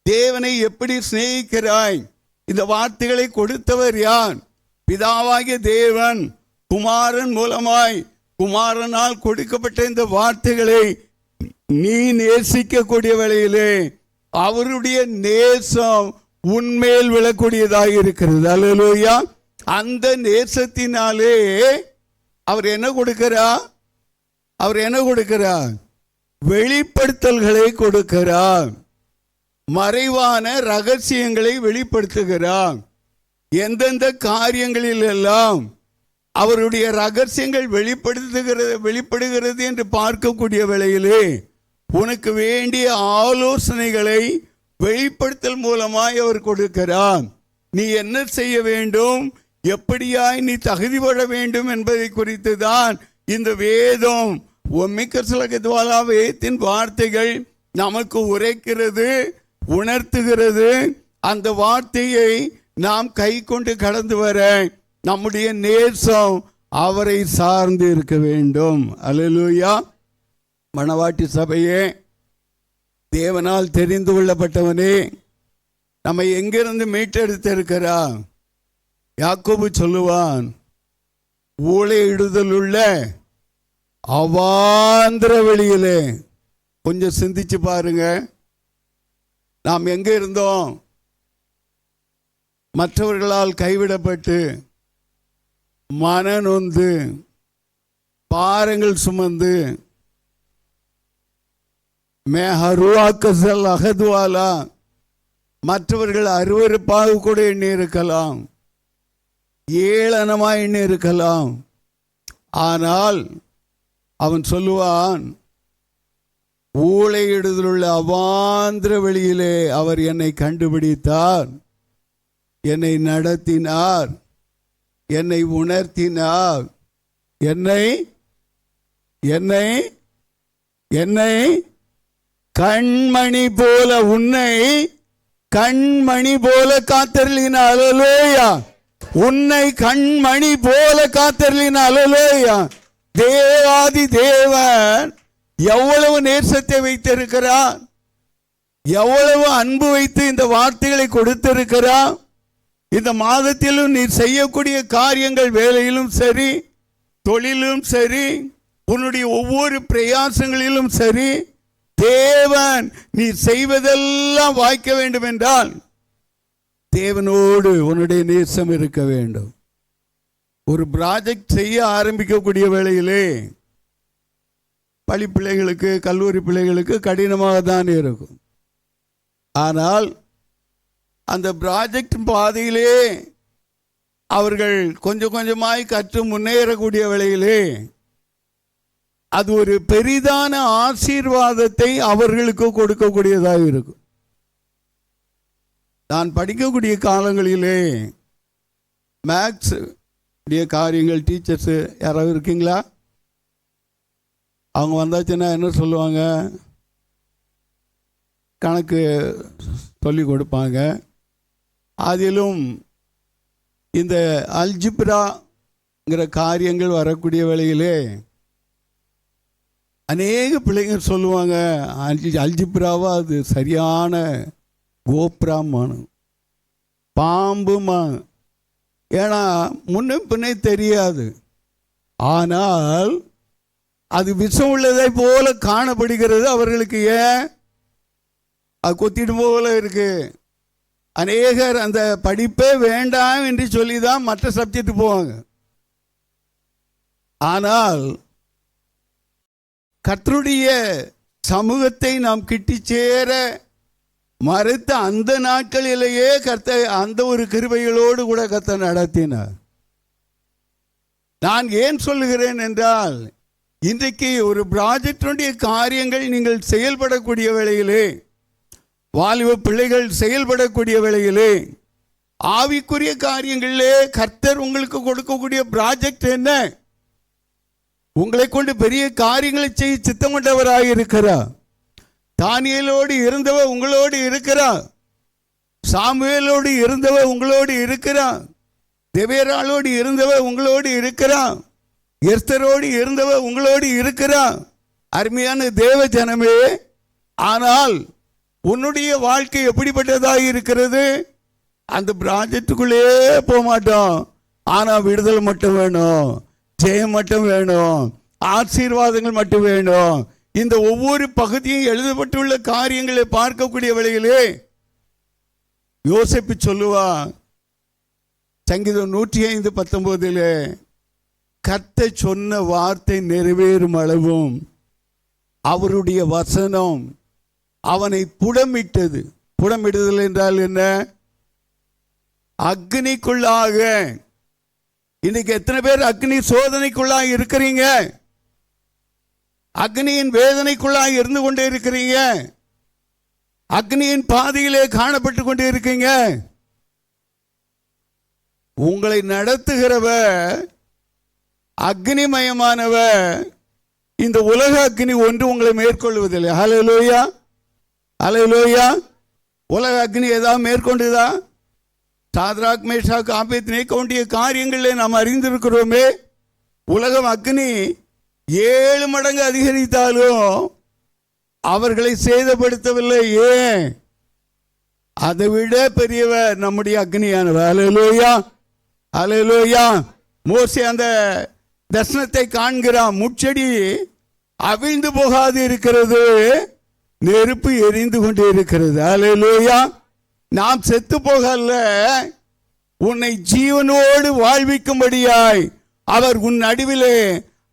தேவனை எப்படி சிநேகிக்கிறாய்? இந்த வார்த்தைகளை கொடுத்தவர் யார்? பிதாவாகிய தேவன் குமாரன் மூலமாய், குமாரனால் கொடுக்கப்பட்ட இந்த வார்த்தைகளை நீ நேசிக்கக்கூடிய வேளையிலே அவருடைய நேசம் உன்மேல் விழக்கூடியதாக இருக்கிறது. அல்லேலூயா. அந்த நேசத்தினாலே அவர் என்ன கொடுக்கிறார்? அவர் என்ன கொடுக்கிறார்? வெளிப்படுத்தல்களை கொடுக்கிறார். மறைவான ரகசியங்களை வெளிப்படுத்துகிறார். எந்தெந்த காரியங்களில் எல்லாம் அவருடைய ரகசியங்கள் வெளிப்படுகிறது என்று பார்க்கக்கூடிய வேளையிலே உனக்கு வேண்டிய ஆலோசனைகளை வெளிப்படுத்தல் மூலமாய் அவர் கொடுக்கிறார். நீ என்ன செய்ய வேண்டும், எப்படியாய் நீ தகுதிப்பட வேண்டும் என்பதை குறித்து தான் இந்த வேதம் வேதத்தின் வார்த்தைகள் நமக்கு உரைக்கிறது, உணர்த்துகிறது. அந்த வார்த்தையை நாம் கை கொண்டு கடந்து வர நம்முடைய நேசம் அவரை சார்ந்து இருக்க வேண்டும். அல்லேலூயா. மணவாட்டி சபையே, தேவனால் தெரிந்து கொள்ளப்பட்டவனே, நம்மை எங்கிருந்து மீட்டெடுத்திருக்கிறார்? யாக்கோபு சொல்லுவான், ஊழையிடுதல் உள்ள அவாந்திர வெளியிலே. கொஞ்சம் சிந்திச்சு பாருங்க, நாம் எங்க இருந்தோம்? மற்றவர்களால் கைவிடப்பட்டு, மனநொந்து, பாரங்கள் சுமந்து, மேஹருவாக்கசல் அகதுவாலா, மற்றவர்கள் அருவருப்பாக கூட எண்ணி இருக்கலாம், ஏளனமாய் எண்ணி இருக்கலாம். ஆனால் அவன் சொல்லுவான், ஊழையிடுதலுள்ள அவாந்திர வெளியிலே அவர் என்னை கண்டுபிடித்தார், என்னை நடத்தினார், என்னை உணர்த்தினார், என்னை என்னை என்னை கண்மணி போல, உன்னை கண்மணி போல காத்தருளினார். அல்லேலூயா. உன்னை கண்மணி போல காத்தருளினார். அல்லேலூயா. தேவாதி தேவன் எவ்வளவு நேசத்தை வைத்திருக்கிறார், எவ்வளவு அன்பு வைத்து இந்த வார்த்தைகளை கொடுத்திருக்கிறார். இந்த மாதத்திலும் நீ செய்யக்கூடிய காரியங்கள், வேலையிலும் சரி, தொழிலும் சரி, உன்னுடைய ஒவ்வொரு பிரயாசங்களிலும் சரி, தேவன் நீ செய்வதெல்லாம் வாய்க்க வேண்டும் என்றால் தேவனோடு உன்னுடைய நேசம் இருக்க வேண்டும். ஒரு ப்ராஜெக்ட் செய்ய ஆரம்பிக்கக்கூடிய வேளையிலே பள்ளி பிள்ளைகளுக்கு, கல்லூரி பிள்ளைகளுக்கு கடினமாக தான் இருக்கும். ஆனால் அந்த ப்ராஜெக்ட் பாதையிலே அவர்கள் கொஞ்சம் கொஞ்சமாய் கற்று முன்னேறக்கூடிய வேளையிலே அது ஒரு பெரிதான ஆசீர்வாதத்தை அவர்களுக்கு கொடுக்கக்கூடியதாக இருக்கும். நான் படிக்கக்கூடிய காலங்களிலே மேக்ஸ் இப்படியே காரியங்கள் டீச்சர்ஸு யாராவது இருக்கீங்களா? அவங்க வந்தாச்சுன்னா என்ன சொல்லுவாங்க? கணக்கு சொல்லி கொடுப்பாங்க. அதிலும் இந்த அல்ஜிப்ராங்கிற காரியங்கள் வரக்கூடிய வேளையிலே அநேக பிள்ளைங்க சொல்லுவாங்க, அல்ஜிப்ராவா அது சரியான கோப்ராமானு பாம்புமா. ஏன்னா முன்ன பின்னே தெரியாது, ஆனால் அது விஷம் உள்ளதை போல காணப்படுகிறது அவர்களுக்கு. ஏன்? அது கொத்திட்டு போல இருக்கு. அநேகர் அந்த படிப்பே வேண்டாம் என்று சொல்லி தான் மற்ற சப்ஜெக்ட் போவாங்க. ஆனால் கர்த்தருடைய சமூகத்தை நாம் கிட்டி சேர மறுத்த அந்த நாட்களிலேயே கர்த்தர் அந்த ஒரு கிருபைகளோடு கூட கர்த்தர் நடத்தினார். நான் ஏன் சொல்லுகிறேன் என்றால், இன்றைக்கு ஒரு ப்ராஜெக்டுடைய காரியங்கள் நீங்கள் செயல்படக்கூடிய வேளையிலே, வாலிப பிள்ளைகள் செயல்படக்கூடிய வேளையிலே, ஆவிக்குரிய காரியங்களிலே கர்த்தர் உங்களுக்கு கொடுக்கக்கூடிய ப்ராஜெக்ட் என்ன? உங்களை கொண்டு பெரிய காரியங்களை செய்ய சித்தம் கொண்டவராக இருக்கிறார். தானியேலோடு இருந்தவர் உங்களோடு இருக்கிறார். சாமுவேலோடு இருந்தவர் உங்களோடு இருக்கிறார். தெபேராளோடு இருந்தவர் உங்களோடு இருக்கிறார். எஸ்தரோடு இருந்தவர் உங்களோடு இருக்கிறார். அருமையான தேவ ஜனமே, ஆனால் உன்னுடைய வாழ்க்கை எப்படிப்பட்டதாக இருக்கிறது? அந்த ப்ராஜெக்டுக்குள்ளே போக மாட்டோம். ஆனால் விடுதலை மட்டும் வேணும், ஜெயம் மட்டும் வேணும், ஆசீர்வாதங்கள் மட்டும் வேணும். இந்த ஒவ்வொரு பகுதியும் எழுதப்பட்டுள்ள காரியங்களை பார்க்கக்கூடிய வேளையிலே யோசேப்பு சொல்லுவான், சங்கீதம் 105:19, கர்த்தர் சொன்ன வார்த்தை நிறைவேறும் அளவும் அவருடைய வசனம் அவனை புடமிட்டது. புடமிடுதல் என்றால் என்ன? அக்னிக்குள்ளாக. இன்னைக்கு எத்தனை பேர் அக்னி சோதனைக்குள்ளாக இருக்கிறீங்க? அக்னியின் வேதனைக்குள்ளாக இருந்து கொண்டே இருக்கிறீங்க. அக்னியின் பாதையிலே காணப்பட்டு கொண்டே இருக்கீங்க. உங்களை நடத்துகிறவர் அக்னிமயமானவர். இந்த உலக அக்னி ஒன்று உங்களை மேற்கொள்வதில்லை. ஹல்லேலூயா, ஹல்லேலூயா. உலக அக்னி ஏதாவது மேற்கொண்டுதா? சாத்ராக், மேஷாக், ஆபேத்நேகோவுடைய காரியங்களிலே நாம் அறிந்திருக்கிறோமே. உலகம் அக்னி 7 மடங்கு அதிகரித்தாலும் அவர்களை சேதப்படுத்தவில்லை. ஏன்? அதை விட பெரியவர் நம்முடைய அக்னியானவர். ஹல்லேலூயா, ஹல்லேலூயா. மோசே அந்த தர்சனத்தை காண்கிறான். முட்செடி அவிழ்ந்து போகாது இருக்கிறது, நெருப்பு எரிந்து கொண்டே இருக்கிறது. ஹல்லேலூயா. நாம் செத்து போகல, உன்னை ஜீவனோடு வாழ்விக்கும்படியாய் அவர் உன் நடுவிலே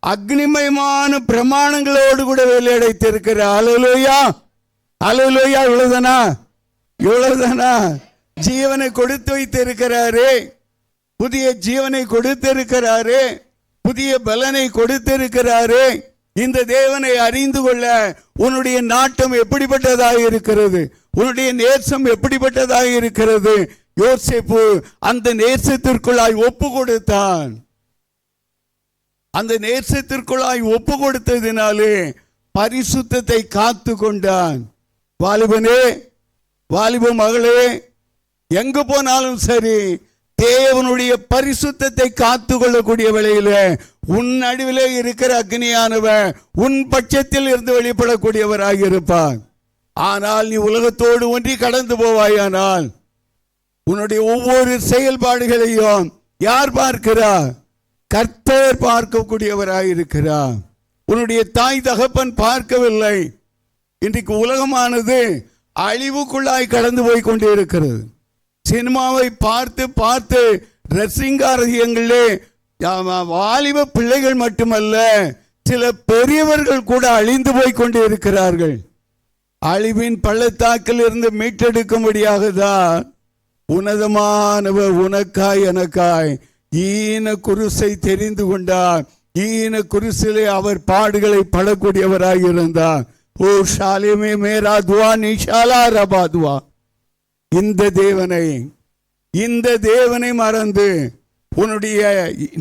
அக்னிமயமான பிரமாணங்களோடு கூட வேலையடைத்திருக்கிறார். ஹல்லேலூயா, ஹல்லேலூயா. இவ்வளவுதானா? இவ்வளவுதானா? ஜீவனை கொடுத்து வைத்திருக்கிறாரே, புதிய ஜீவனை கொடுத்திருக்கிறாரே, புதிய பலனை கொடுத்திருக்கிறாரே. இந்த தேவனை அறிந்து கொள்ள உன்னுடைய நாட்டம் எப்படிப்பட்டதாக இருக்கிறது? உன்னுடைய நேசம் எப்படிப்பட்டதாக இருக்கிறது? யோசேப்பு அந்த நேசத்திற்குள்ளாய் ஒப்பு கொடுத்தான். அந்த நேசத்திற்குள்ளாய் ஒப்பு கொடுத்ததினாலே பரிசுத்தத்தை காத்து கொண்டான். வாலிபனே, வாலிப மகளே, எங்கு போனாலும் சரி, தேவனுடைய பரிசுத்தத்தை காத்து கொள்ளக்கூடிய வேளையில உன் நடுவிலே இருக்கிற அக்னியானவர் உன் பட்சத்தில் இருந்து வெளிப்படக்கூடியவராக இருப்பார். ஆனால் நீ உலகத்தோடு ஒன்றி கடந்து போவாயானால் உன்னுடைய ஒவ்வொரு செயல்பாடுகளையும் யார் பார்க்கிறார்? கர்த்தர் பார்க்கக்கூடியவராக இருக்கிறார். உன்னுடைய தாய் தகப்பன் பார்க்கவில்லை. இன்றைக்கு உலகமானது அழிவுக்குள்ளாய் கடந்து போய் கொண்டே இருக்கிறது. சினிமாவை பார்த்து பார்த்து ரசிங்காரதியங்களே வாலிப பிள்ளைகள் மட்டுமல்ல, சில பெரியவர்கள் கூட அழிந்து போய் கொண்டே இருக்கிறார்கள். அழிவின் பள்ளத்தாக்கில் இருந்து மீட்டெடுக்கும்படியாக தான் உன்னதமானவர் உனக்காய் எனக்காய் ஈன குருசை தெரிந்து கொண்டார். ஈன குருசிலே அவர் பாடுகளை படக்கூடியவராக இருந்தார். ஓ ஷாலிமே மேரா துவா நிஷாலா ரபா துவா. இந்த தேவனை மறந்து உன்னுடைய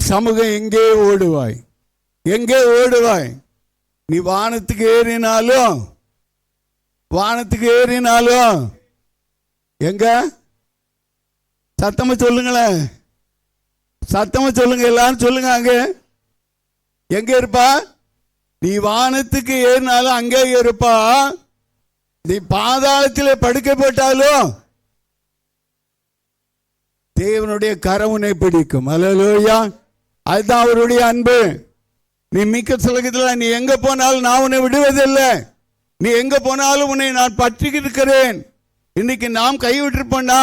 சமூகம் எங்கே ஓடுவாய்? எங்கே ஓடுவாய்? நீ வானத்துக்கு ஏறினாலும் எங்க? சத்தமா சொல்லுங்களேன், சத்தமா சொல்லுங்க, எல்லாரும் சொல்லுங்க. அங்க எங்க இருப்பா? நீ வானத்துக்கு ஏறினாலும் அங்கே இருப்பா. நீ பாதாளத்திலே படுக்கை போட்டாலும் தேவனுடைய கரம் உன்னை பிடிக்கும். அல்லேலூயா. அதுதான் அவருடைய அன்பு. நீ மிக்க சுலகத்தில் நீ எங்க போனாலும் நான் உன்னை விடுவதில்லை. நீ எங்க போனாலும் உன்னை நான் பற்றி இருக்கிறேன். இன்னைக்கு நாம் கைவிட்டிருப்போம்னா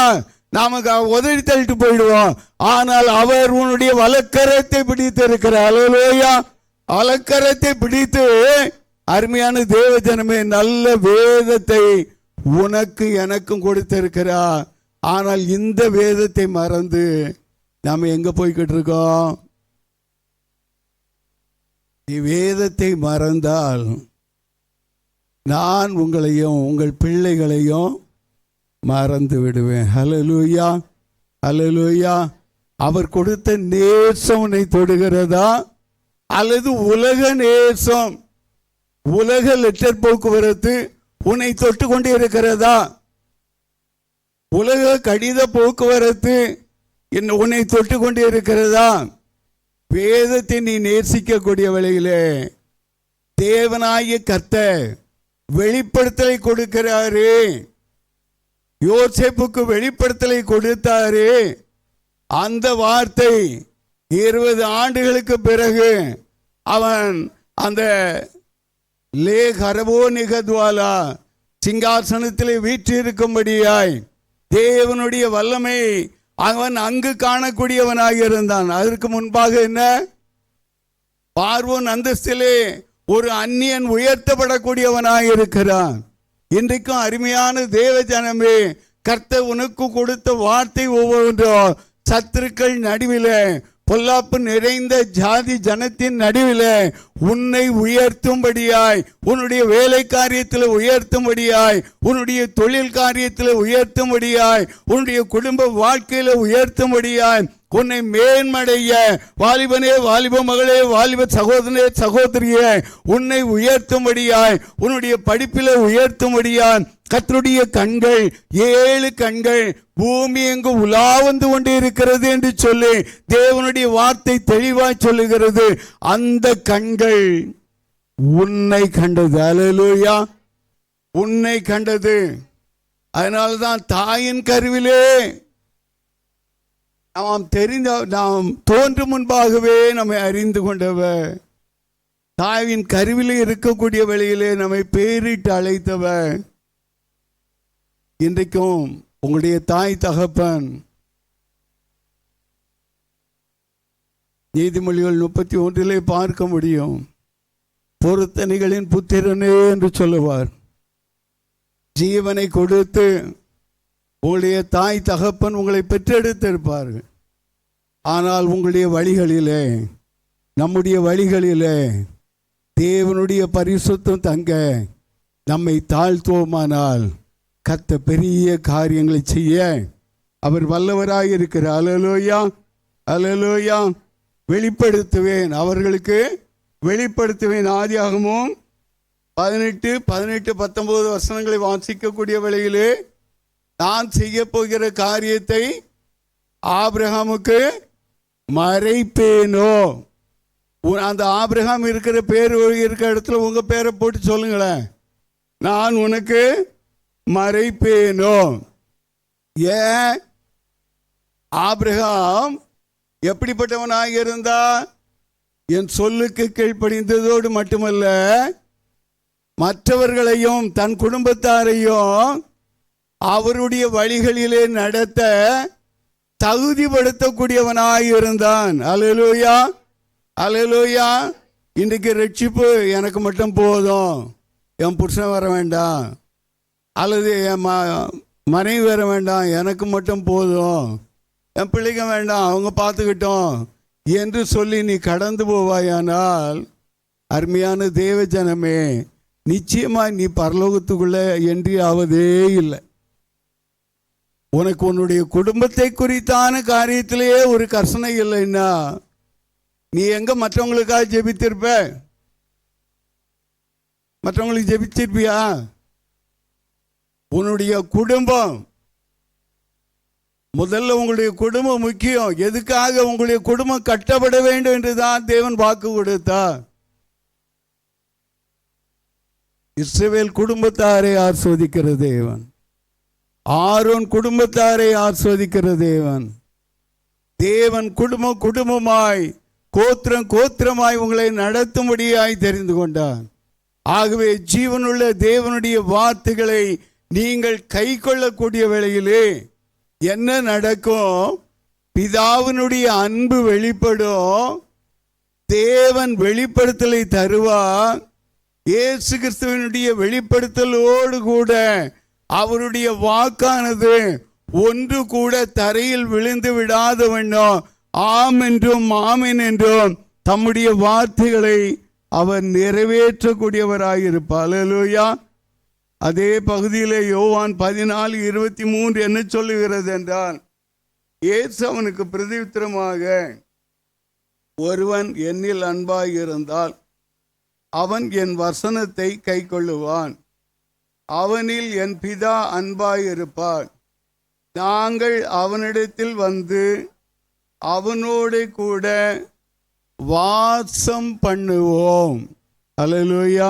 நாம உதவி தள்ளிட்டு போயிடுவோம். ஆனால் அவர் உன்னுடைய வலக்கரத்தை பிடித்து இருக்கிறார். அல்லேலூயா. வலக்கரத்தை பிடித்து அருமையான தேவ ஜனமே, நல்ல வேதத்தை உனக்கு எனக்கும் கொடுத்திருக்கிறார். ஆனால் இந்த வேதத்தை மறந்து நாம எங்க போய்கிட்டு இருக்கோம்? நீ வேதத்தை மறந்தால் நான் உங்களையும் உங்கள் பிள்ளைகளையும் மறந்து விடுவேன். ஹல்லேலூயா, ஹல்லேலூயா. அவர் கொடுத்த நேசம் உன்னை தொடுகிறதா அல்லது உலக நேசம், உலக லெட்டர் போக்குவரத்து உன்னை தொட்டு கொண்டு இருக்கிறதா? உலக கடித போக்குவரத்து உன்னை தொட்டு கொண்டு இருக்கிறதா? வேதத்தை நீ நேசிக்கக்கூடிய வேளையிலே தேவனாகிய கர்த்தர் வெளிப்படுத்தலை கொடுக்கிறாரு. யோசேப்புக்கு வெளிப்படுத்தலை கொடுத்தாரு. அந்த வார்த்தை 20 ஆண்டுகளுக்கு பிறகு அவன் அந்த லேகரவோ நிகத்வாலா சிங்காசனத்திலே வீற்றிருக்கும்படியாய் தேவனுடைய வல்லமை அவன் அங்கு காணக்கூடியவனாக இருந்தான். அதற்கு முன்பாக என்ன? பார்வோன் அந்தஸ்திலே ஒரு அந்நியன் உயர்த்தப்படக்கூடியவனாக இருக்கிறான். இன்றைக்கும் அருமையான தேவ ஜனமே, கர்த்தர் உனக்கு கொடுத்த வார்த்தை ஒவ்வொன்றும் சத்துருக்கள் நடுவிலே, பொல்லாப்பு நிறைந்த ஜாதி ஜனத்தின் நடுவிலே உன்னை உயர்த்தும்படியாய், உன்னுடைய வேலை காரியத்தில் உயர்த்தும்படியாய், உன்னுடைய தொழில் காரியத்தில் உயர்த்தும்படியாய், உன்னுடைய குடும்ப வாழ்க்கையில உயர்த்தும்படியாய், உன்னை மேன்மடைய வாலிபனே, வாலிப மகளே, வாலிப சகோதரனே, சகோதரியே, உன்னை உயர்த்தும்படியாய், உன்னுடைய படிப்பில உயர்த்தும்படியாய் கர்த்தருடைய கண்கள் 7 கண்கள் பூமி எங்கு உலா வந்து கொண்டு இருக்கிறது என்று சொல்லி தேவனுடைய வார்த்தை தெளிவாய் சொல்லுகிறது. அந்த கண்கள் உன்னை கண்டது. அல்லேலூயா, உன்னை கண்டது. அதனால்தான் தாயின் கருவிலே நாம் தோன்றும் முன்பாகவே நம்மை அறிந்து கொண்டவர், தாயின் கருவிலே இருக்கக்கூடிய வேளையிலே நம்மை பேரிட்டு அழைத்தவர். இன்றைக்கும் உங்களுடைய தாய் தகப்பன் நீதிமொழிகள் 31 பார்க்க முடியும். பொருத்தனைகளின் புத்திரனே என்று சொல்லுவார். ஜீவனை கொடுத்து உங்களுடைய தாய் தகப்பன் உங்களை பெற்றெடுத்திருப்பார்கள். ஆனால் உங்களுடைய வழிகளிலே, நம்முடைய வழிகளிலே தேவனுடைய பரிசுத்தம் தங்க நம்மை தாழ்த்துவோமானால் கர்த்தர் பெரிய காரியங்களை செய்ய அவர் வல்லவராக இருக்கிறார். அல்லேலூயா, அல்லேலூயா. வெளிப்படுத்துவேன், அவர்களுக்கு வெளிப்படுத்துவேன். ஆதியாகமம் 18, 19 வசனங்களை வாசிக்கக்கூடிய வேளையிலே நான் செய்ய போகிற காரியத்தை ஆபிரகாமுக்கு மறைப்பேனோ. அந்த ஆபிரகாம் இருக்கிற பேர் இருக்கிற இடத்துல உங்க பேரை போட்டு சொல்லுங்களேன். நான் உனக்கு மறைப்பேனோ. ஏன்? ஆபிரகாம் எப்படிப்பட்டவனாக இருந்தா? என் சொல்லுக்கு கீழ்ப்படிந்ததோடு மட்டுமல்ல, மற்றவர்களையும் தன் குடும்பத்தாரையும் அவருடைய வழிகளிலே நடத்த தகுதிப்படுத்தக்கூடியவனாக இருந்தான். அல்லேலூயா, அல்லேலூயா. இன்றைக்கு ரட்சிப்பு எனக்கு மட்டும் போதும், என் புருஷன் வர வேண்டாம், அல்லது என் மனைவி வர வேண்டாம், எனக்கு மட்டும் போதும், என் பிள்ளைங்க வேண்டாம், அவங்க பார்த்துக்கிட்டோம் என்று சொல்லி நீ கடந்து போவாயானால், அருமையான தேவ ஜனமே, நிச்சயமாக நீ பரலோகத்துக்குள்ள என்றே ஆவதே இல்லை. உனக்கு உன்னுடைய குடும்பத்தை குறித்தான காரியத்திலேயே ஒரு கர்சனை இல்லைன்னா நீ எங்க மற்றவங்களுக்காக ஜெபித்திருப்ப? மற்றவங்களுக்கு ஜெபிச்சிருப்பியா? உன்னுடைய குடும்பம் முதல்ல, உங்களுடைய குடும்பம் முக்கியம். எதுக்காக? உங்களுடைய குடும்பம் கட்டப்பட வேண்டும் என்றுதான் தேவன் வாக்கு கொடுத்தார். இஸ்ரவேல் குடும்பத்தாரை ஆசீர்வதிக்கிற தேவன், ஆரோன் குடும்பத்தாரை ஆசீர்வதிக்கிற தேவன். தேவன் குடும்பம் குடும்பமாய், கோத்திரம் கோத்திரமாய் உங்களை நடத்தும்படியாய் தெரிந்து கொண்டார். ஆகவே ஜீவனுள்ள தேவனுடைய வார்த்தைகளை நீங்கள் கை கொள்ளக்கூடிய வேளையிலே என்ன நடக்கும்? பிதாவினுடைய அன்பு வெளிப்படும். தேவன் வெளிப்படுத்தலை தருவார். இயேசு கிறிஸ்துவினுடைய வெளிப்படுத்தலோடு கூட அவருடைய வாக்கானது ஒன்று கூட தரையில் விழுந்து விடாத வண்ணம் ஆம் என்றும் ஆமென் என்றும் தம்முடைய வார்த்தைகளை அவர் நிறைவேற்றக்கூடியவராயிருப்பார். அல்லேலூயா. அதே பகுதியிலே யோவான் 14:23 என்ன சொல்லுகிறது என்றால், இயேசு அவனுக்கு பிரதியுத்தரமாக, ஒருவன் என்னில் அன்பாய் இருந்தால் அவன் என் வசனத்தை கை கொள்ளுவான், அவனில் என் பிதா அன்பாய் இருப்பார், நாங்கள் அவனிடத்தில் வந்து அவனோடு கூட வாசம் பண்ணுவோம். அல்லேலூயா.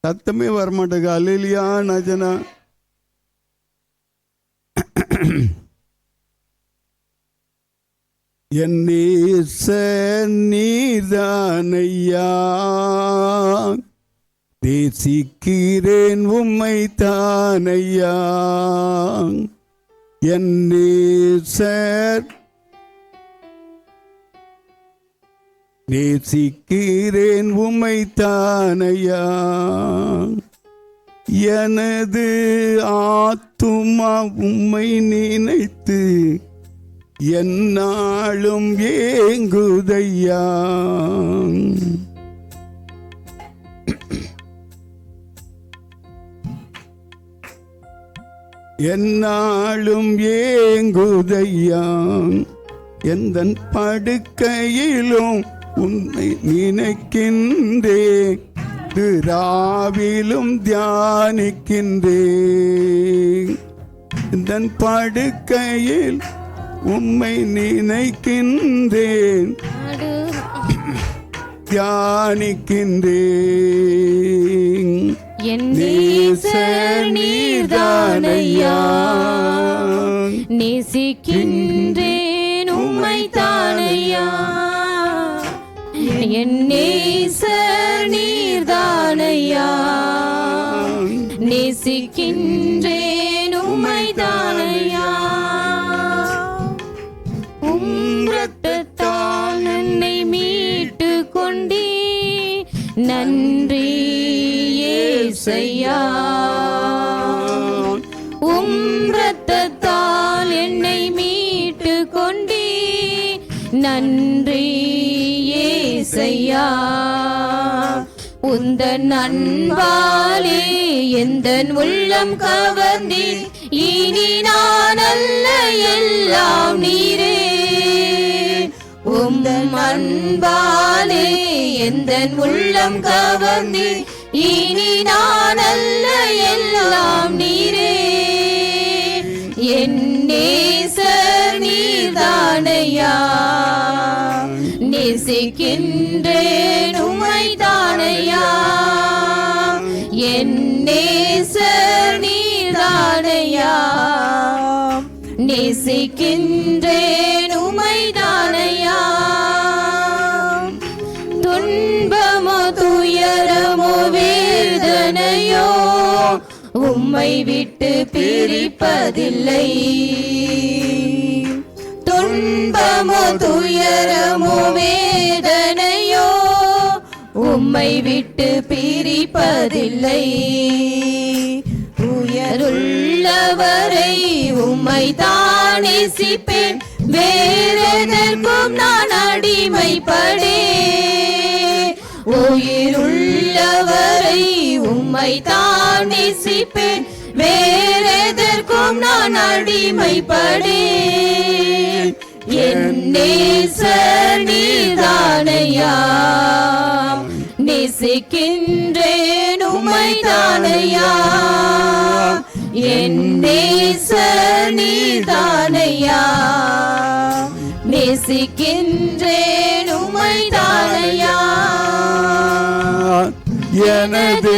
சத்தமே வரமாட்டேங்க. அல்லேலூயா நஜனா. என் நேசர் நீர்தானையா, நேசிக்கிறேன் உம்மை தானையா. என் நேசர் நேசிக்கிறேன் உம்மை தானையா. எனது ஆத்துமா உம்மை நினைத்து என்னாலும் ஏங்குதையா. என்னாலும் ஏங்குதையா. எந்தன் படுக்கையிலும் உன்னை நினைக்கின்றேன், ராவிலும் தியானிக்கின்றேன். எந்தன் படுக்கையில் உம்மை நினைக்கின்றேன், தியானிக்கின்றேன். என் நேசர் நீர்தானையா, நேசிக்கின்றேன் உம்மை தானையா. என் நேசர் நீர்தானையா, நேசிக்கின்றேன் உம்மை தானையா. உம் இரத்தத்தால் என்னை மீட்டு கொண்டீ, நன்றி ஏசையா. உம் இரத்தத்தால் என்னை மீட்டு கொண்டீ, நன்றி ஏசையா. உந்தன் அன்பாலே எந்தன் உள்ளம் கவர்ந்தீர், இனி நான் அல்ல எல்லாம் நீரே. உந்தன் அன்பாலே எந்தன் உள்ளம் கவர்ந்தீர், இனி நான் அல்ல எல்லாம் நீரே. என் நேசர் நீர்தானையா, நேசிக்கின்றேன் உம்மை தானையா. என் நேசர் நீர்தானையா, நேசிக்கின்றேன் உம்மை தானையா. துன்பமோ துயரமோ வேதனையோ உம்மை விட்டு பிரிப்பதில்லை. துன்பமோ துயரமோ வேதனையோ உம்மை விட்டு பிரிப்பதில்லை. உயிருள்ளவரை உம்மை தான் நேசிப்பேன், வேறெதற்கும் நான் அடிமைப்படேன். உயிருள்ளவரை உம்மை தான் நேசிப்பேன், வேறெதற்கும் நான் அடிமைப்படேன். என் நேசர் நீதானையா, நேசிக்கின்றேன் உம்மை தானையா. என் நேசர் நீதானையா, நேசிக்கின்றேன் உம்மை தானையா. எனது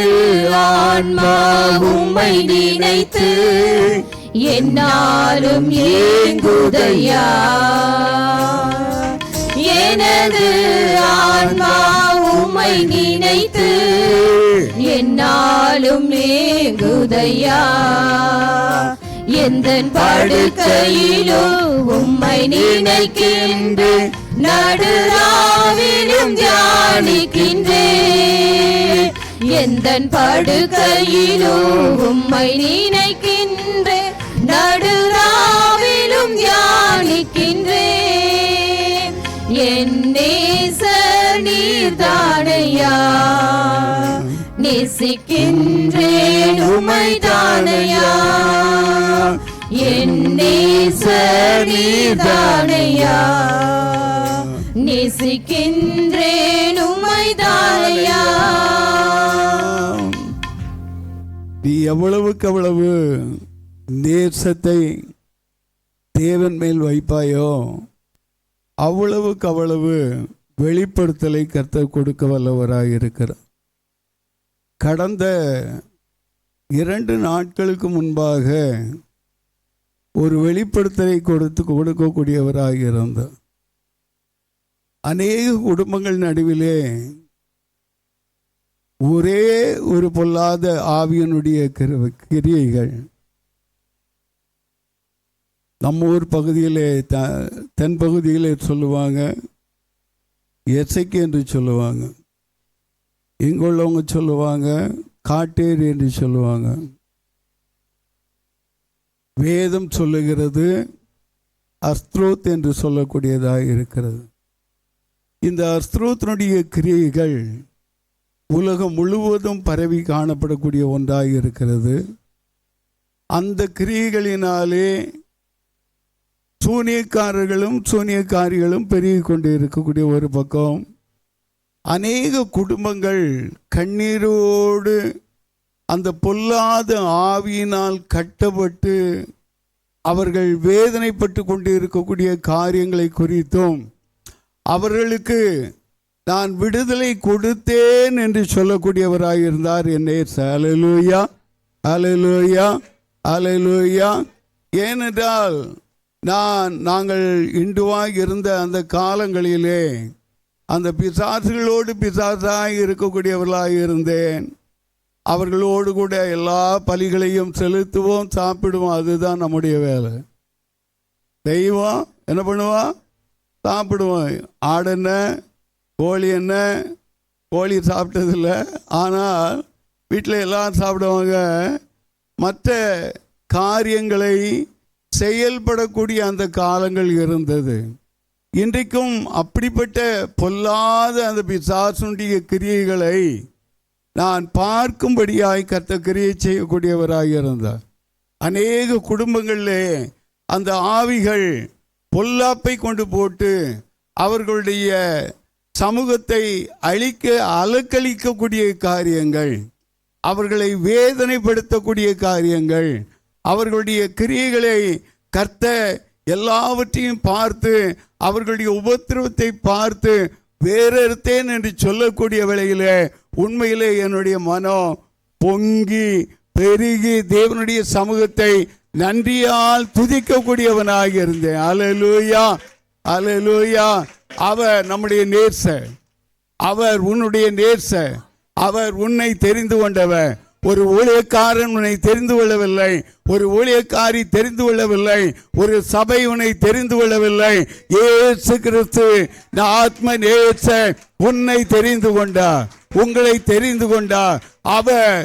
ஆன்மா உம்மை நினைத்து என்னாலும் ஏங்குதையா. எனது ஆன்மா உம்மை நினைத்து என்னாலும் ஏங்குதையா. எந்தன் படுக்கையிலும் உம்மை நினைக்கின்றேன், நடுராவிலும் தியானிக்கின்றேன். எந்தன் படுக்கையிலும் உம்மை நினைக்கின்றேன், நடுராவிலும் தியானிக்கின்றேன். என் நேசர் நீர்தானையா, நேசிக்கின்றேன் உம்மை தானையா. என் நேசர் நீர்தானையா, நேசிக்கின்றேன் உம்மை தானையா. நீ எவ்வளவுக்கு அவ்வளவு நேசத்தை தேவன் மேல் வைப்பாயோ அவ்வளவுக்கு அவ்வளவு வெளிப்படுத்தலை கர்த்தர் கொடுக்க வல்லவராக இருக்கிறார். கடந்த 2 நாட்களுக்கு முன்பாக ஒரு வெளிப்படுத்தலை கொடுக்கக்கூடியவராக இருந்தார். அநேக குடும்பங்கள் நடுவிலே ஒரே ஒரு பொல்லாத ஆவியனுடைய கிரியைகள். நம்ம ஊர் பகுதியிலே தென் பகுதியிலே சொல்லுவாங்க எசைக்கு என்று சொல்லுவாங்க, இங்குள்ளவங்க சொல்லுவாங்க காட்டேரி என்று சொல்லுவாங்க. வேதம் சொல்லுகிறது அஸ்த்ரோத் என்று சொல்லக்கூடியதாக இருக்கிறது. இந்த அஸ்த்ரோத்தினுடைய கிரியைகள் உலகம் முழுவதும் பரவி காணப்படக்கூடிய ஒன்றாக இருக்கிறது. அந்த கிரியைகளினாலே சூனியக்காரர்களும் சூனியக்காரிகளும் பெருகி கொண்டு இருக்கக்கூடிய ஒரு பக்கம், அநேக குடும்பங்கள் கண்ணீரோடு அந்த பொல்லாத ஆவியினால் கட்டப்பட்டு அவர்கள் வேதனைப்பட்டு கொண்டு இருக்கக்கூடிய காரியங்களை குறித்தும் அவர்களுக்கு நான் விடுதலை கொடுத்தேன் என்று சொல்லக்கூடியவராக இருந்தார் என் நேசர். அல்லேலூயா, அல்லேலூயா, அல்லேலூயா. ஏனென்றால் நாங்கள் இண்டுவாக இருந்த அந்த காலங்களிலே அந்த பிசாசுகளோடு பிசாசாக இருக்கக்கூடியவர்களாக இருந்தேன். அவர்களோடு கூட எல்லா பலிகளையும் செலுத்துவோம், சாப்பிடுவோம். அதுதான் நம்முடைய வேலை. தெய்வம் என்ன பண்ணுவோம்? சாப்பிடுவோம். ஆடு என்ன, கோழி என்ன? கோழி சாப்பிட்டதில்லை, ஆனால் வீட்டில் எல்லாம் சாப்பிடுவாங்க. மற்ற காரியங்களை செயல்படக்கூடிய அந்த காலங்கள் இருந்தது. இன்றைக்கும் அப்படிப்பட்ட பொல்லாத அந்த பிசாசுடைய கிரியைகளை நான் பார்க்கும்படியாய் கர்த்தர் கிரியை செய்யக்கூடியவராக இருந்தார். அநேக குடும்பங்களிலே அந்த ஆவிகள் பொல்லாப்பை கொண்டு போட்டு அவர்களுடைய சமூகத்தை அலக்களிக்கக்கூடிய காரியங்கள், அவர்களை வேதனைப்படுத்தக்கூடிய காரியங்கள், அவர்களுடைய கிரியைகளை கர்த்தர் எல்லாவற்றையும் பார்த்து அவர்களுடைய உபத்திரவத்தை பார்த்து வேறறுத்தேன் என்று சொல்லக்கூடிய வேளையிலே உண்மையிலே என்னுடைய மனம் பொங்கி பெருகி தேவனுடைய சமூகத்தை நன்றியால் துதிக்கக்கூடியவனாக இருந்தேன். அல்லேலூயா, அல்லேலூயா. அவர் நம்முடைய நேசர், அவர் உன்னுடைய நேசர். அவர் உன்னை தெரிந்து கொண்டவர். ஒரு ஊழியக்காரன் உன்னை தெரிந்து கொள்ளவில்லை, ஒரு ஊழியக்காரி தெரிந்து கொள்ளவில்லை, ஒரு சபை உன்னை தெரிந்து கொள்ளவில்லை. இயேசு கிறிஸ்து ஆத்ம நேசர் உன்னை தெரிந்து கொண்டார், உங்களை தெரிந்து கொண்டார். அவர்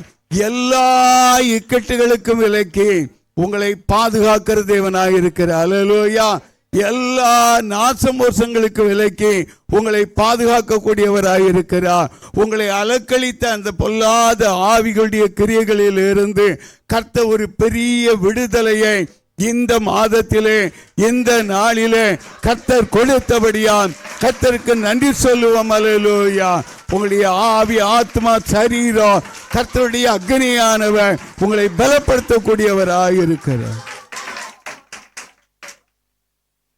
எல்லா இக்கட்டுகளுக்கும் விலக்கி உங்களை பாதுகாக்கிற தேவனாக இருக்கிறார். அல்லேலூயா. எல்லா நாசமோசங்களுக்கு விலக்கி உங்களை பாதுகாக்கக்கூடியவராய் இருக்கிறார். உங்களை அலக்களித்த அந்த பொல்லாத ஆவிகளுடைய கிரியைகளில் இருந்து கர்த்தர் ஒரு பெரிய விடுதலையை இந்த மாதத்திலே இந்த நாளிலே கர்த்தர் கொடுத்தபடியால் கர்த்தருக்கு நன்றி சொல்லுவோம். அல்லேலூயா. உங்களுடைய ஆவி, ஆத்மா, சரீரம் கர்த்தருடைய அக்னியானவர் உங்களை பலப்படுத்தக்கூடியவராய் இருக்கிறார்.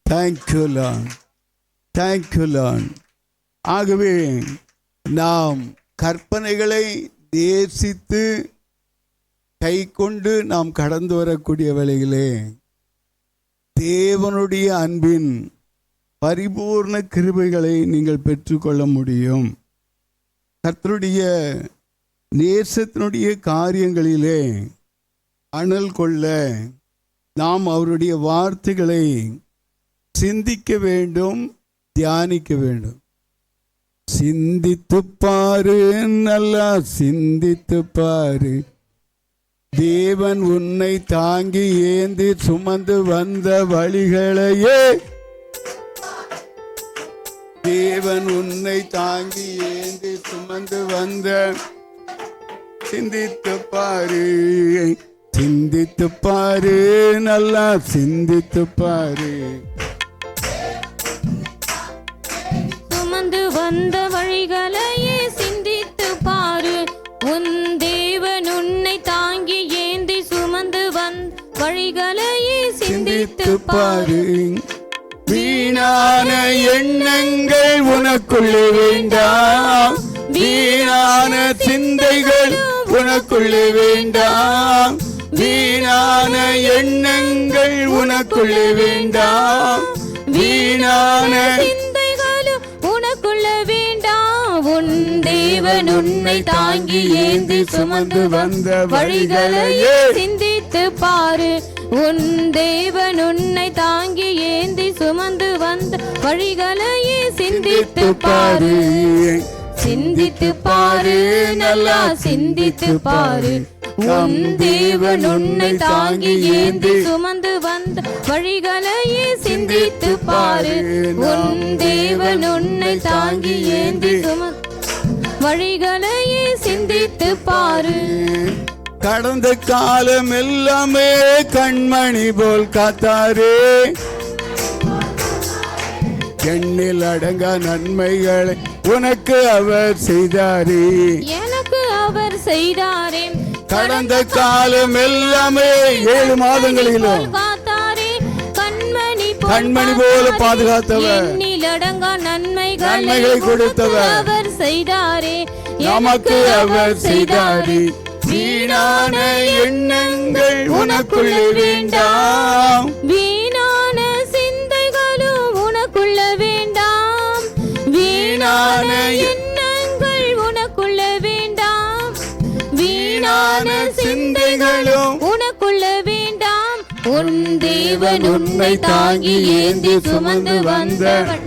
Thank you lord, thank you Lord. ஆகவே நாம் கற்பனைகளை நேசித்து கை கொண்டு நாம் கடந்து வரக்கூடிய வேளையிலே தேவனுடைய அன்பின் பரிபூர்ண கிருபைகளை நீங்கள் பெற்றுக்கொள்ள முடியும். கர்த்தருடைய நேசத்தினுடைய காரியங்களிலே அனல் கொள்ள நாம் அவருடைய வார்த்தைகளை சிந்திக்க வேண்டும், தியானிக்க வேண்டும். சிந்தித்து பாரு, நல்லா சிந்தித்து பாரு. தேவன் உன்னை தாங்கி ஏந்தி சுமந்து வந்த வழிகளையே, தேவன் உன்னை தாங்கி ஏந்தி சுமந்து வந்த, சிந்தித்து பாரு, சிந்தித்து பாரு, நல்லா சிந்தித்து பாரு. சுமந்து வந்த வழிகளையே சிந்தித்து பாரு. உன் தேவன் உன்னை தாங்கி ஏந்தி சுமந்து வந்த வழிகளையே சிந்தித்து பாரு. வீணான எண்ணங்கள் உனக்குள்ளே வேண்டாம், வீணான சிந்தைகள் உனக்குள்ளே வேண்டாம், வீணான எண்ணங்கள் உனக்குள்ளே வேண்டாம், வீணான சிந்தைகளும் உனக்குள்ள வேண்டாம். உன் தேவன் உன்னை தாங்கி ஏந்தி சுமந்து வந்த வழிகளையே சிந்தித்து பாரு. உன் தேவன் உன்னை தாங்கி ஏந்தி சுமந்து வந்த வழிகளையே சிந்தித்து பாரு. சிந்தித்து பாரு, நல்லா சிந்தித்து பாரு. உன் தேவன் உன்னை தாங்கி ஏந்தி சுமந்து வந்த வழிகளையே சிந்தித்து பாரு. உன் தேவன் உன்னை தாங்கி ஏந்தி சுமந்து வழிகளையே சிந்தித்து பாரு. கடந்த காலம் எல்லாமே கண்மணி போல் காத்தாரே, எண்ணில் அடங்கா நன்மைகளை உனக்கு அவர் செய்தாரே, எனக்கு அவர் செய்தாரே. கடந்த காலம் எல்லாமே 7 மாதங்களிலும் காத்தாரே, கண்மணி போல பாதுகாத்தவர், எண்ணில் அடங்கா நன்மைகளை நன்மைகளை கொடுத்தவர், அவர் செய்தாரே, நமக்கு அவர் செய்தாரே. வீணான எண்ணங்கள் உனக்குள்ளே வேண்டாம், வீணான சிந்தைகளும் உனக்குள்ள வேண்டாம், வீணான எண்ணங்கள் உனக்குள்ள வேண்டாம், வீணான சிந்தைகளும் உனக்குள்ள வேண்டாம். உன் தேவன் உன்னை தாங்கி ஏந்தி சுமந்து வந்தவன்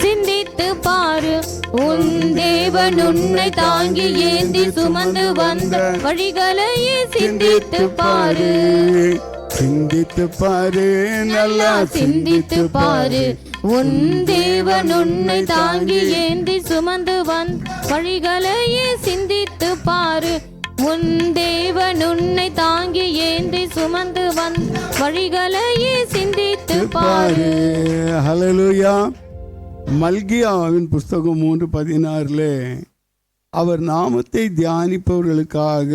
சிந்தித்து பாரு. உன் தேவன் உன்னை தாங்கி ஏந்தி சுமந்து வந்த வழிகளையே சிந்தித்து பாரு. சிந்தித்து பாரு, நல்லா சிந்தித்து பாரு. உன் தேவன் உன்னை தாங்கி ஏந்தி சுமந்து வந்த வழிகளையே சிந்தித்து பாரு. உன் தேவன் உன்னை தாங்கி ஏந்தி சுமந்து வந்த வழிகளையே சிந்தித்து பாரு. ஹல்லேலூயா. மல்கியாவின் புஸ்தகம் 3:16 அவர் நாமத்தை தியானிப்பவர்களுக்காக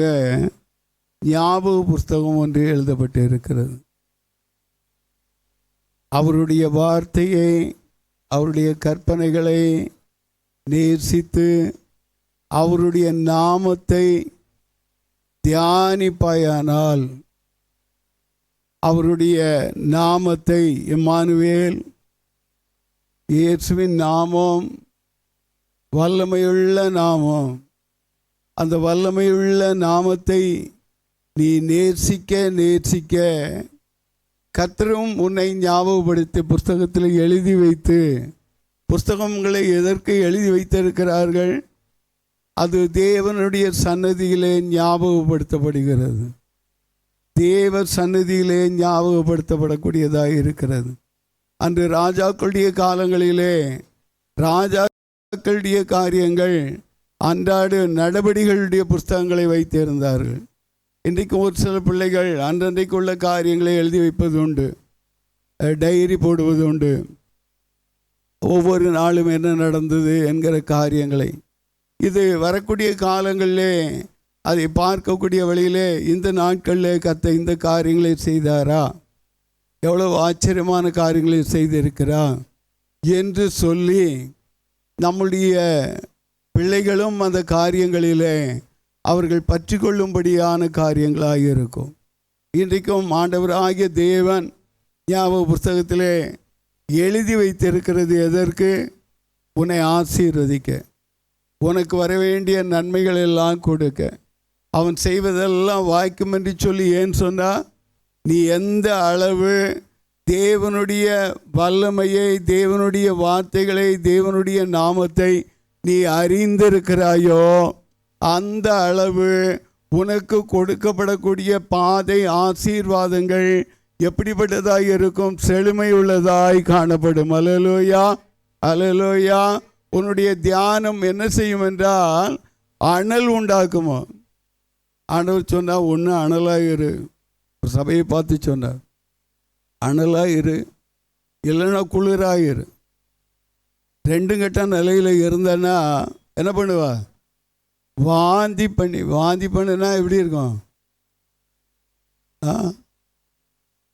ஞாபக புஸ்தகம் ஒன்று எழுதப்பட்டு இருக்கிறது. அவருடைய வார்த்தையை, அவருடைய கற்பனைகளை நேசித்து அவருடைய நாமத்தை தியானிப்பாயானால், அவருடைய நாமத்தை, இம்மானுவேல், இயேசுவின் நாமம் வல்லமையுள்ள நாமம், அந்த வல்லமையுள்ள நாமத்தை நீ நேசிக்க நேசிக்க கர்த்தரும் உன்னை ஞாபகப்படுத்தி புஸ்தகத்தில் எழுதி வைத்து, புஸ்தகங்களை எதற்கு எழுதி வைத்திருக்கிறார்கள்? அது தேவனுடைய சன்னதியிலே ஞாபகப்படுத்தப்படுகிறது, தேவ சன்னதியிலே ஞாபகப்படுத்தப்படக்கூடியதாக இருக்கிறது. அன்று ராஜாக்களுடைய காலங்களிலே ராஜாக்களுடைய காரியங்கள் அன்றாட நடவடிக்கைகளுடைய புஸ்தகங்களை வைத்திருந்தார்கள். இன்றைக்கு ஒரு சில பிள்ளைகள் அன்றன்றைக்குள்ள காரியங்களை எழுதி வைப்பது உண்டு, டைரி போடுவது உண்டு. ஒவ்வொரு நாளும் என்ன நடந்தது என்கிற காரியங்களை இது வரக்கூடிய காலங்களிலே அதை பார்க்கக்கூடிய வழியிலே இந்த நாட்களில் கர்த்தர் இந்த காரியங்களை செய்தாரா, எவ்வளோ ஆச்சரியமான காரியங்களை செய்திருக்கிறா என்று சொல்லி நம்முடைய பிள்ளைகளும் அந்த காரியங்களிலே அவர்கள் பற்றி கொள்ளும்படியான காரியங்களாக இருக்கும். இன்றைக்கும் ஆண்டவராகிய தேவன் ஞாபக புஸ்தகத்திலே எழுதி வைத்திருக்கிறது எதற்கு? உன்னை ஆசீர்வதிக்க, உனக்கு வர வேண்டிய நன்மைகள் எல்லாம் கொடுக்க. அவன் செய்வதெல்லாம் வாய்க்கும் என்று சொல்லி ஏன் சொன்னால், நீ எந்த அளவு தேவனுடைய வல்லமையை, தேவனுடைய வார்த்தைகளை, தேவனுடைய நாமத்தை நீ அறிந்திருக்கிறாயோ அந்த அளவு உனக்கு கொடுக்கப்படக்கூடிய பாதை ஆசீர்வாதங்கள் எப்படிப்பட்டதாய் இருக்கும்? செழுமை உள்ளதாய் காணப்படும். அல்லேலூயா, அல்லேலூயா. உன்னுடைய தியானம் என்ன செய்யும் என்றால் அனல் உண்டாக்குமோ. ஆண்டவர் சொன்னால் ஒன்று அனலாயிரு, சபையை பார்த்து சொன்னார் அனலாயிரு, இல்லைன்னா குளிராயிரு. ரெண்டும் கட்ட நிலையில் இருந்தேன்னா என்ன பண்ணுவா? வாந்தி பண்ணுனா எப்படி இருக்கும்?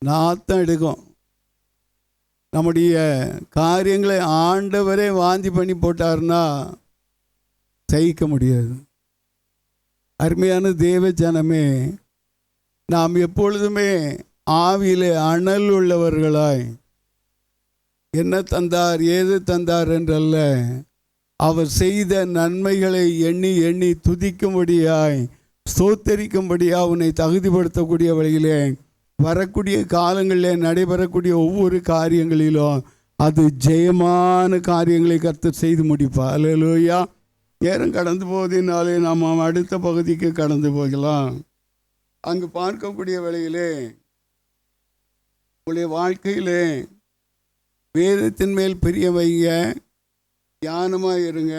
நாத்தம் எடுக்கும். நம்முடைய காரியங்களை ஆண்டவரே வாந்தி பண்ணி போட்டார்னா சகிக்க முடியாது. அருமையான தேவ ஜனமே, நாம் எப்பொழுதுமே ஆவியிலே அனல் உள்ளவர்களாய், என்ன தந்தார் ஏது தந்தார் என்றல்ல, அவர் செய்த நன்மைகளை எண்ணி எண்ணி துதிக்கும்படியாய் ஸ்தோத்தரிக்கும்படியாக உன்னை தகுதிப்படுத்தக்கூடிய வழியிலே வரக்கூடிய காலங்களில் நடைபெறக்கூடிய ஒவ்வொரு காரியங்களிலும் அது ஜெயமான காரியங்களை கர்த்தர் செய்து முடிப்பார். அல்லேலூயா. நேரம் கடந்து போவதினாலே நாம் அடுத்த பகுதிக்கு கடந்து போகலாம். அங்கு பார்க்கக்கூடிய வேளையிலே உங்களுடைய வாழ்க்கையிலே வேதத்தின் மேல் பிரிய வைங்க, தியானமாக இருங்க.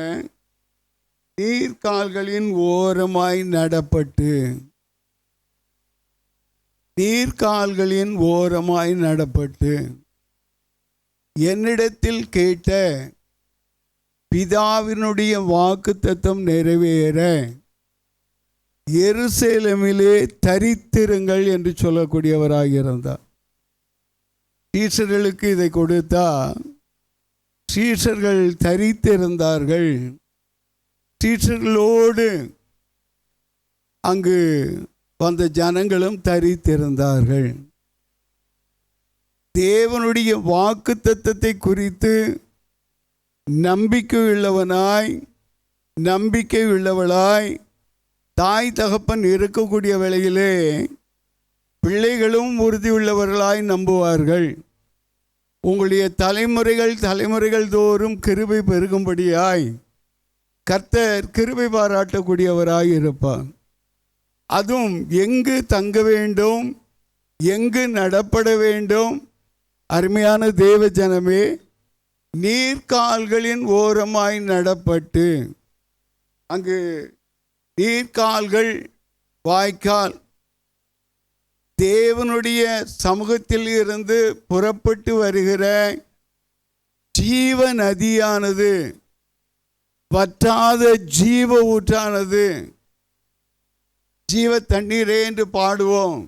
நீர்க்கால்களின் ஓரமாய் நடப்பட்டு, நீர்க்கால்களின் ஓரமாய் நடப்பட்டு என்னிடத்தில் கேட்ட பிதாவினுடைய வாக்குத்தத்தம் நிறைவேற எருசலேமிலே தரித்திருங்கள் என்று சொல்லக்கூடியவராக இருந்தார். சீஷர்களுக்கு இதை கொடுத்தா சீஷர்கள் தரித்திருந்தார்கள். சீஷர்களோடு அங்கு வந்த ஜனங்களும் தரித்திருந்தார்கள். தேவனுடைய வாக்குத்தத்தத்தை குறித்து நம்பிக்கை உள்ளவளாய் தாய் தகப்பன் இருக்கக்கூடிய வேளையிலே பிள்ளைகளும் உறுதியுள்ளவர்களாய் நம்புவார்கள். உங்களுடைய தலைமுறைகள் தோறும் கிருபை பெருகும்படியாய் கர்த்தர் கிருபை பாராட்டக்கூடியவராய் இருப்பார். அதுவும் எங்கு தங்க வேண்டும், எங்கு நடப்பட வேண்டும். அருமையான தேவ ஜனமே, நீர்க்கால்களின் ஓரமாய் நடப்பட்டு, அங்கு நீர்க்கால்கள் வாய்க்கால் தேவனுடைய சமூகத்தில் இருந்து புறப்பட்டு வருகிற ஜீவ நதியானது, வற்றாத ஜீவ ஊற்றானது. ஜீவ தண்ணீரே என்று பாடுவோம்.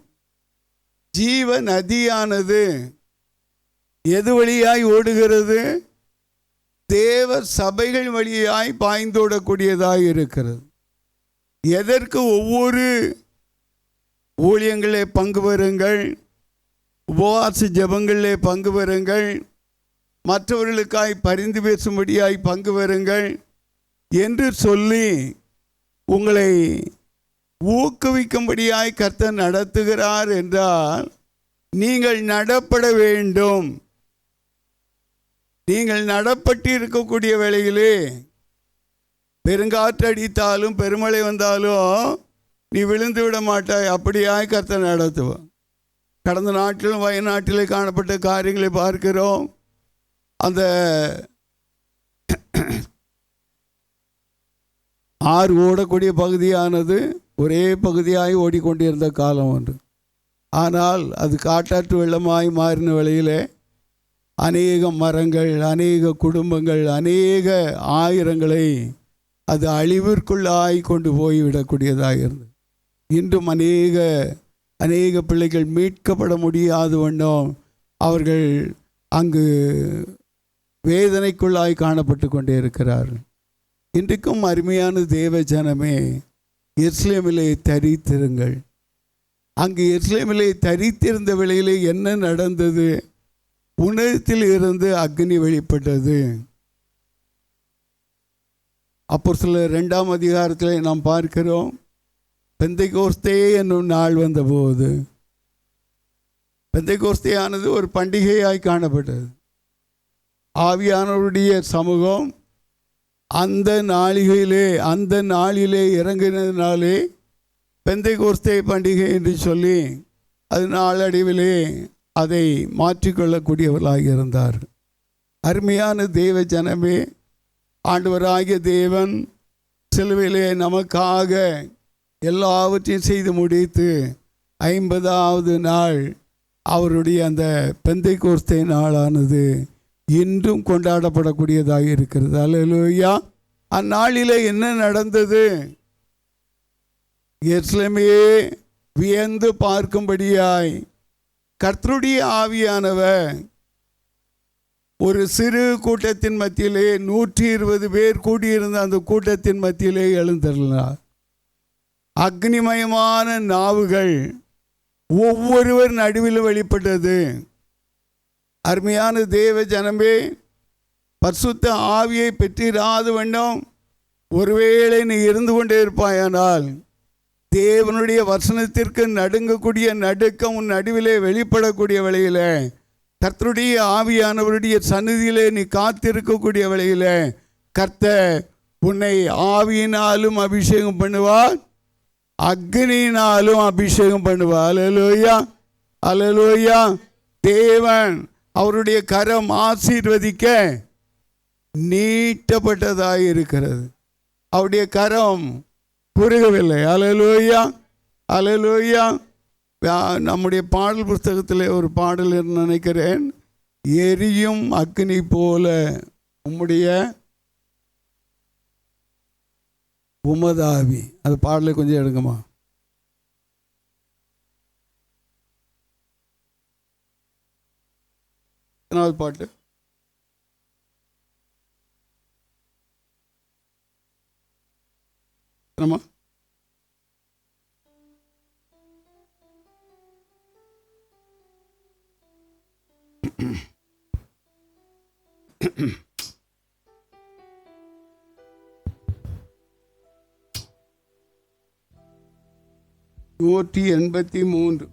ஜீவ நதியானது எது வழியாய் ஓடுகிறது? தேவ சபைகள் வழியாய் பாய்ந்தோடக்கூடியதாய் இருக்கிறது. எதற்கு? ஒவ்வொரு ஊழியங்களே பங்கு பெறுங்கள், உபவாச ஜெபங்களிலே பங்கு பெறுங்கள், மற்றவர்களுக்காய் பரிந்து பேசும்படியாய் பங்கு பெறுங்கள் என்று சொல்லி உங்களை ஊக்குவிக்கும்படியாய் கர்த்தர் நடத்துகிறார் என்றால் நீங்கள் நடப்பட வேண்டும். நீங்கள் நடப்பட்டு இருக்கக்கூடிய வேளையிலே பெருங்காற்று அடித்தாலும் பெருமழை வந்தாலும் நீ விழுந்து விட மாட்டாய். அப்படியாய் கர்த்தர் நடத்துவார். கடந்த நாட்டிலும் வயநாட்டிலே காணப்பட்ட காரியங்களை பார்க்கிறோம். அந்த ஆறு ஓடக்கூடிய பகுதியானது ஒரே பகுதியாய் ஓடிக்கொண்டிருந்த காலம் ஒன்று. ஆனால் அது காட்டாற்று வெள்ளமாய் மாறின வேளையிலே அநேக மரங்கள், அநேக குடும்பங்கள், அநேக ஆயிரங்களை அது அழிவிற்குள்ளாய் கொண்டு போய்விடக்கூடியதாக இருந்தது. இன்றும் அநேக பிள்ளைகள் மீட்கப்பட முடியாத வண்ணம் அவர்கள் அங்கு வேதனைக்குள்ளாய் காணப்பட்டு கொண்டே இருக்கிறார்கள். இன்றைக்கும் அருமையான தேவ ஜனமே, எருசலேமிலே தரித்திருங்கள். அங்கு எருசலேமிலே தரித்திருந்த வேளையிலே என்ன நடந்தது? உன்னதத்தில் இருந்து அக்னி வெளிப்பட்டது. அப்போஸ்தலர் 2ஆம் அதிகாரத்தில் நாம் பார்க்கிறோம், பெந்தைகோஸ்தே என்னும் நாள் வந்தபோது, பெந்தைகோஸ்தேயானது ஒரு பண்டிகையாய் காணப்பட்டது. ஆவியானவருடைய சமூகம் அந்த நாளிலே இறங்கினதினாலே பெந்தைகோஸ்தே பண்டிகை என்று சொல்லி அது நாளடைவிலே அதை மாற்றிக்கொள்ளக்கூடியவர்களாக இருந்தார். அருமையான தேவ ஜனமே, ஆண்டவராகிய தேவன் சிலுவையிலே நமக்காக எல்லாவற்றையும் செய்து முடித்து 50ஆவது நாள் அவருடைய அந்த பெந்தைகோஸ்தே நாளானது இன்றும் கொண்டாடப்படக்கூடியதாக இருக்கிறது. அல்லேலூயா. அந்நாளிலே என்ன நடந்தது? எருசலேமே வியந்து பார்க்கும்படியாய் கர்த்தருடைய ஆவியானவர் ஒரு சிறு கூட்டத்தின் மத்தியிலே 120 பேர் கூடியிருந்த அந்த கூட்டத்தின் மத்தியிலே எழுந்தருளினார். அக்னிமயமான நாவுகள் ஒவ்வொருவர் நடுவில் வெளிப்பட்டது. அருமையான தேவ ஜனமே, பரிசுத்த ஆவியை பெற்றிராத வண்ணம் ஒருவேளை நீ இருந்து கொண்டே இருப்பாயானால் தேவனுடைய வசனத்திற்கு நடுங்கக்கூடிய நடுக்கம் உன் நடுவிலே வெளிப்படக்கூடிய வேளையில், கர்த்தருடைய ஆவியானவருடைய சந்நிதியிலே நீ காத்திருக்கக்கூடிய வேளையில் கர்த்தர் உன்னை ஆவியினாலும் அபிஷேகம் பண்ணுவார், அக்னியினாலும் அபிஷேகம் பண்ணுவார். அல்லேலூயா, அல்லேலூயா. தேவன் அவருடைய கரம் ஆசீர்வதிக்க நீட்டப்பட்டதாக இருக்கிறது. அவருடைய கரம் குறுகவில்லை. அல்லேலூயா, அல்லேலூயா. நம்முடைய பாடல் புஸ்தகத்தில் ஒரு பாடல் நினைக்கிறேன், எரியும் அக்னி போல உமதாவி. அது பாடலை கொஞ்சம் எடுங்கம்மா. பாட்டு ஆமா. நூற்றி 83.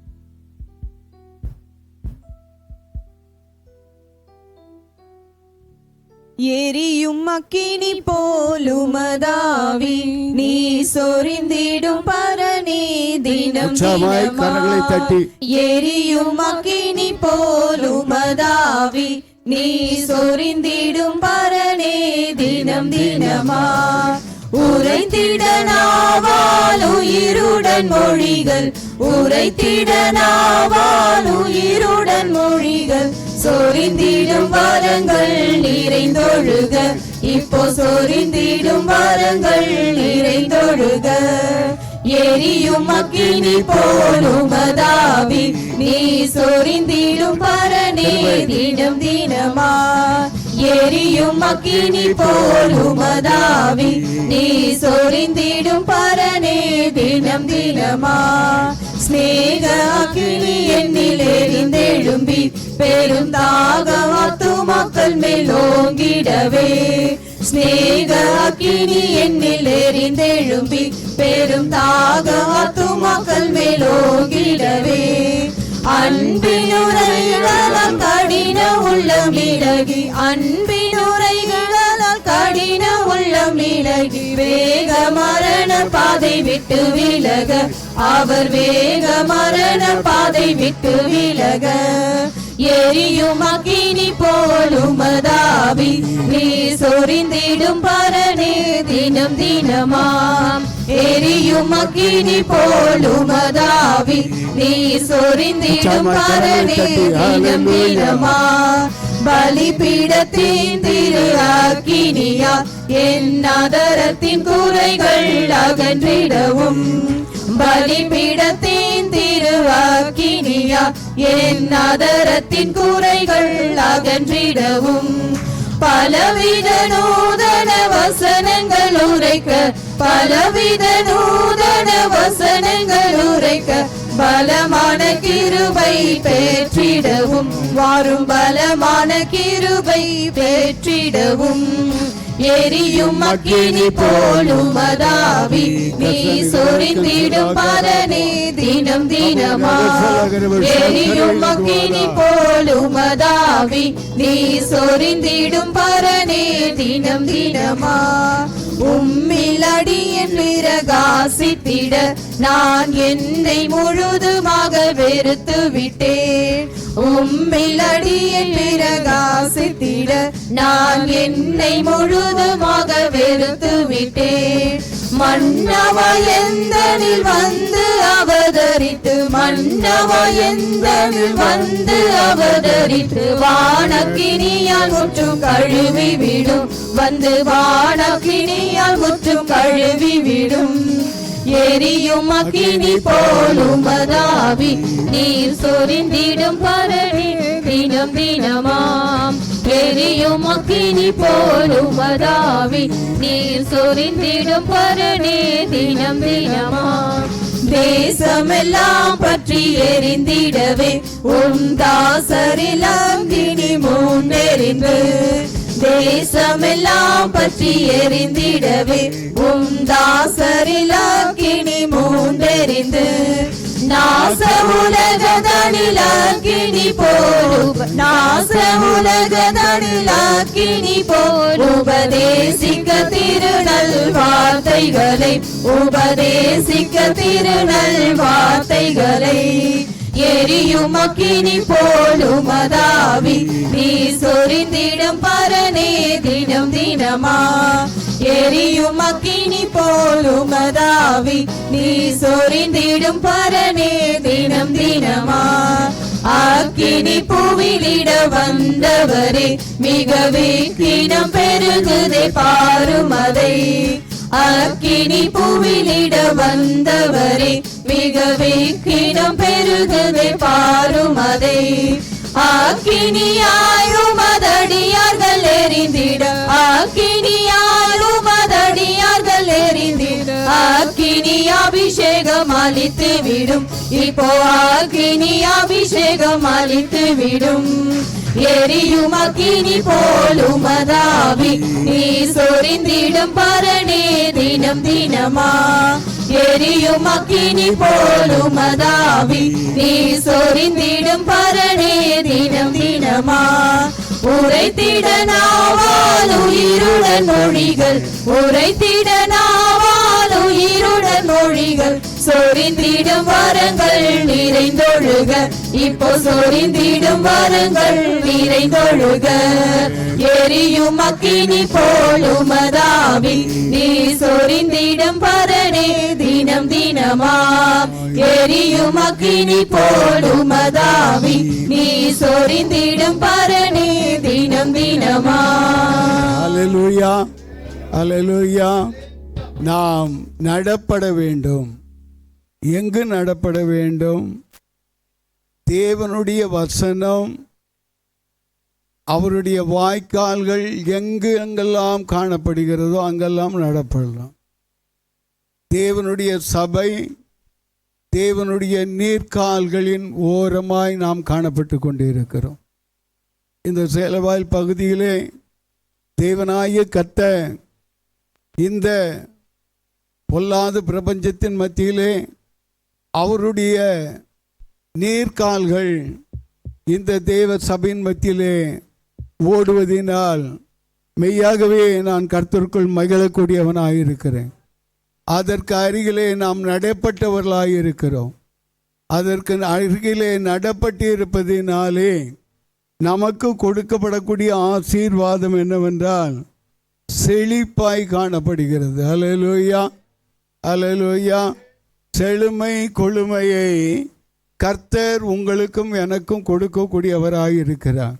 எரியும் அக்கினி போலுமதாவி நீ சொரிந்திடும் பரணி தினம் கரங்களை தட்டி. எரியும் அக்கினி போலுமதாவி நீ சொரிந்திடும் பரணி தினம் தினமா உரைத்திட நாவால் உயிருடன் மொழிகள், உரைத்திட நாவால் உயிருடன் மொழிகள், சொரிந்திடும் வரங்கள் நிறைந்தொழுக, இப்போ சொரிந்திடும் வரங்கள் நிறைந்தொழுக. எரியும் அக்கினி போலுமதாவி நீ சொரிந்திடும் பரணே தினம் தினமா. எரியும் அக்கினி போலுமதாவி நீ சொரிந்திடும் பரணே தினம் தினமா. ஸ்நேக அக்கினி என்னில் எரிந்தெழும்பி பெரும் தாகமாத்து மக்கள் மேலோங்கிடவே. ஸ்நேக அக்கினி என்னில் எரிந்தெழும்பி பெரும் தாகமாத்து மக்கள் மேலோங்கிடவே. அன்பினுரைகளால் கடின உள்ளம் விலகி, அன்பினுரைகளால் கடின உள்ளம் விலகி, வேக மரண பாதை விட்டு விலக, அவர் வேக மரண பாதை விட்டு விலக. எரியும் அக்கினி போலுமதாவி நீ சொரிந்திடும் பரனே தினம் தினமாம் எரியும் அக்கினி போலுமதாவி நீ சொரிந்திடும் பரனே தினம் தினமா பலிபீடத்தின் திரு அக்கினியா என் ஆதரத்தின் குறைகள் அகன்றிடவும் பலிபீடத்தின் திரு அக்கினியா என் ஆதரத்தின் குறைகள் அகன்றிடவும் பலவித நூதன வசனங்கள் உரைக்க பலவித நூதன வசனங்கள் உரைக்க பலமான கிருபை பெற்றிடவும் வாரும் பலமான கிருபை பெற்றிடவும் எரியும் அக்கினி போலுமதாவி நீ சொரிந்திடும் பரனே தினம் தினமா எரியும் அக்கினி போலுமதாவி நீ சொரிந்திடும் பரனே தினம் தினமா உம்மில் அடியேன் பிரகாசித்திட நான் என்னை முழுதுமாக வெறுத்து விட்டேன் உம்மில் அடியேன் பிரகாசித்திட நான் என்னை முழுதுமாக வெறுத்து விட்டேன் மன்னவா எந்தனில் வந்து அவதரித்து மன்னவா எந்தனில் வந்து அவதரித்து வானக்கினியால் முற்றும் கழுவி விடும் வந்து வானக்கினியால் முற்றும் கழுவி விடும் எரியும் அக்கினி போலுமதாவி நீர் சொரிந்திடும் பரனே தினம் தினமாம் எரியும் அக்கினி போலுமதாவி நீர் சொரிந்திடும் பரனே தினம் தினமாம் தேசமெல்லாம் பற்றி எரிந்திடவே உம் தாசரிலாம் கினி முன்னெறிந்து தேசமெல்லாம் பற்றி எரிந்திடவே உம் தாசரிலாம் கினி முன்னெறிந்து நாச உலகதனிலாக்கினி போல் நாச உலகதனிலாக்கினி போல் உபதேசிக்க திருநல் வார்த்தைகளை உபதேசிக்க திருநல் வார்த்தைகளை எரியும் அக்கினி போலுமதாவி நீ சொரிந்திடும் பரனே தினம் தினமா எரியும் அக்கினி போலுமதாவி நீ சொரிந்திடும் பரனே தினம் தினமா அக்கினி பூவிலிட வந்தவரே மிகவே கிணம் பெருகுதே பாருமதை அக்கினி பூவிலிட வந்தவரே மிகவே கிணம் பெருகுதே பாருமதை அக்கினியாயும் அதடியார்கள் எரிந்திட அக்கினியாயும் அதடியார்கள் எரிந்திட அக்கினி அபிஷேகம் அளித்து விடும் இப்போ அக்கினி அபிஷேகம் அளித்து விடும் எரியும் அக்கினி போலுமதாவி நீ சொரிந்திடும் பரனே தினம் தினமா எரியும் அக்கினி போலுமதாவி நீ சொரிந்திடும் பரனே தினம் தினமா உரைத்திட நாவால் உயிருடன் மொழிகள் உரைத்திட நாவால் உயிருடன் மொழிகள் சொரிந்திடும் வரங்கள் நிறைந்தொழுக இப்போ சொரிந்திடும் வரங்கள் நிறைந்தொழுக எரியும் அக்கினி போலுமதாவி நீ சொரிந்திடும் பரனே தினம் தினமா எரியும் அக்கினி போலுமதாவி நீ சொரிந்திடும் பரனே தினம் தினமா. அல்லேலூயா அல்லேலூயா. நாம் நடப்பட வேண்டும். எங்கு நடப்பட வேண்டும்? தேவனுடைய வசனம் அவருடைய வாய்க்கால்கள் எங்கு எங்கெல்லாம் காணப்படுகிறதோ அங்கெல்லாம் நடப்படலாம். தேவனுடைய சபை தேவனுடைய நீர்க்கால்களின் ஓரமாய் நாம் காணப்பட்டு கொண்டிருக்கிறோம். இந்த சேலவாயில் பகுதியிலே தேவனாகிய கர்த்தர் இந்த பொல்லாத பிரபஞ்சத்தின் மத்தியிலே அவருடைய நீர்க்கால்கள் இந்த தேவ சபையின் மத்தியிலே ஓடுவதினால் மெய்யாகவே நான் கர்த்தருக்குள் மகிழக்கூடியவனாயிருக்கிறேன். அதற்கு அருகிலே நாம் நடப்பட்டவர்களாயிருக்கிறோம். அதற்கு அருகிலே நடப்பட்டு இருப்பதினாலே நமக்கு கொடுக்கப்படக்கூடிய ஆசீர்வாதம் என்னவென்றால் செழிப்பாய் காணப்படுகிறது. அல்லேலூயா, அல்லேலூயா. செழுமை கொழுமையை கர்த்தர் உங்களுக்கும் எனக்கும் கொடுக்கக்கூடியவராய் இருக்கிறார்.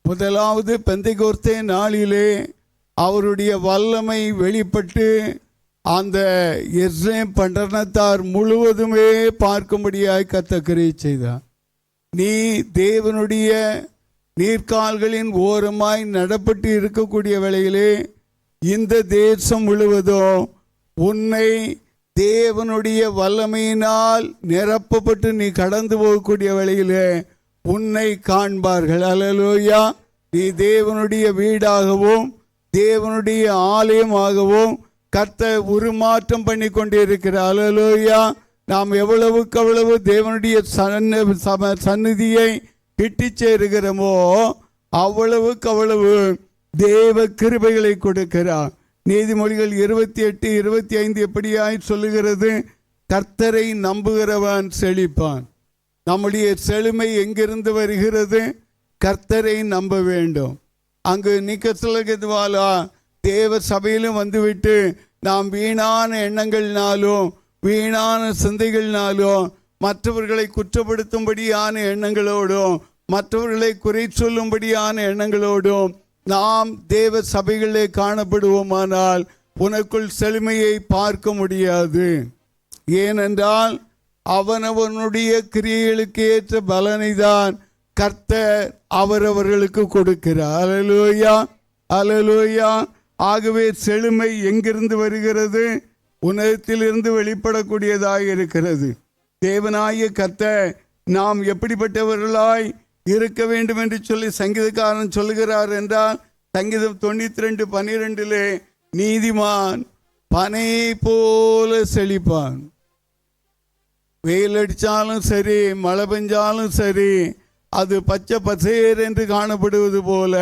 முதலாவது பெந்தைகோஸ்தே நாளிலே அவருடைய வல்லமை வெளிப்பட்டு அந்த எருசலேம் பட்டணத்தார் முழுவதுமே பார்க்கும்படியாய் கர்த்தர் கிரியை செய்தார். நீ தேவனுடைய நீர்க்கால்களின் ஓரமாய் நடப்பட்டு இருக்கக்கூடிய வேளையிலே இந்த தேசம் முழுவதும் உன்னை தேவனுடைய வல்லமையினால் நிரப்பப்பட்டு நீ கடந்து போகக்கூடிய வேளையிலே உன்னை காண்பார்கள். அல்லேலூயா. நீ தேவனுடைய வீடாகவும் தேவனுடைய ஆலயமாகவும் கர்த்தர் உருமாற்றம் பண்ணி கொண்டிருக்கிறார். அல்லேலூயா. நாம் எவ்வளவுக்கு அவ்வளவு தேவனுடைய சந்நிதியை கிட்டி சேருகிறோமோ அவ்வளவுக்கு அவ்வளவு தேவ கிருபைகளை கொடுக்கிறார். நீதிமொழிகள் 28:25 எப்படியாய் சொல்லுகிறது? கர்த்தரை நம்புகிறவன் செழிப்பான். நம்முடைய செழுமை எங்கிருந்து வருகிறது? கர்த்தரை நம்ப வேண்டும். அங்கு நிக்கசலகத்வாலா தேவ சபையிலும் வந்துவிட்டு நாம் வீணான எண்ணங்கள்னாலும் வீணான சிந்தைகள்னாலும் மற்றவர்களை குற்றப்படுத்தும்படியான எண்ணங்களோடும் மற்றவர்களை குறை சொல்லும்படியான எண்ணங்களோடும் நாம் தேவ சபைகளே காணப்படுவோமானால் உனக்குள் செழுமையை பார்க்க முடியாது. ஏனென்றால் அவனவனுடைய கிரியைகளுக்கு ஏற்ற பலனை தான் கர்த்தர் அவரவர்களுக்கு கொடுக்கிறார். அல்லேலூயா, அல்லேலூயா. ஆகவே செழுமை எங்கிருந்து வருகிறது? உன்னதத்திலிருந்து வெளிப்படக்கூடியதாக இருக்கிறது. தேவனாகிய கர்த்தர் நாம் எப்படிப்பட்டவர்களாய் இருக்க வேண்டும் என்று சொல்லி சங்கீதக்காரன் சொல்லுகிறார் என்றால் சங்கீதம் 92:12 நீதிமான் பனையை போல செழிப்பான். வெயில் அடித்தாலும் சரி மழை பெஞ்சாலும் சரி அது பச்சை பசேர் என்று காணப்படுவது போல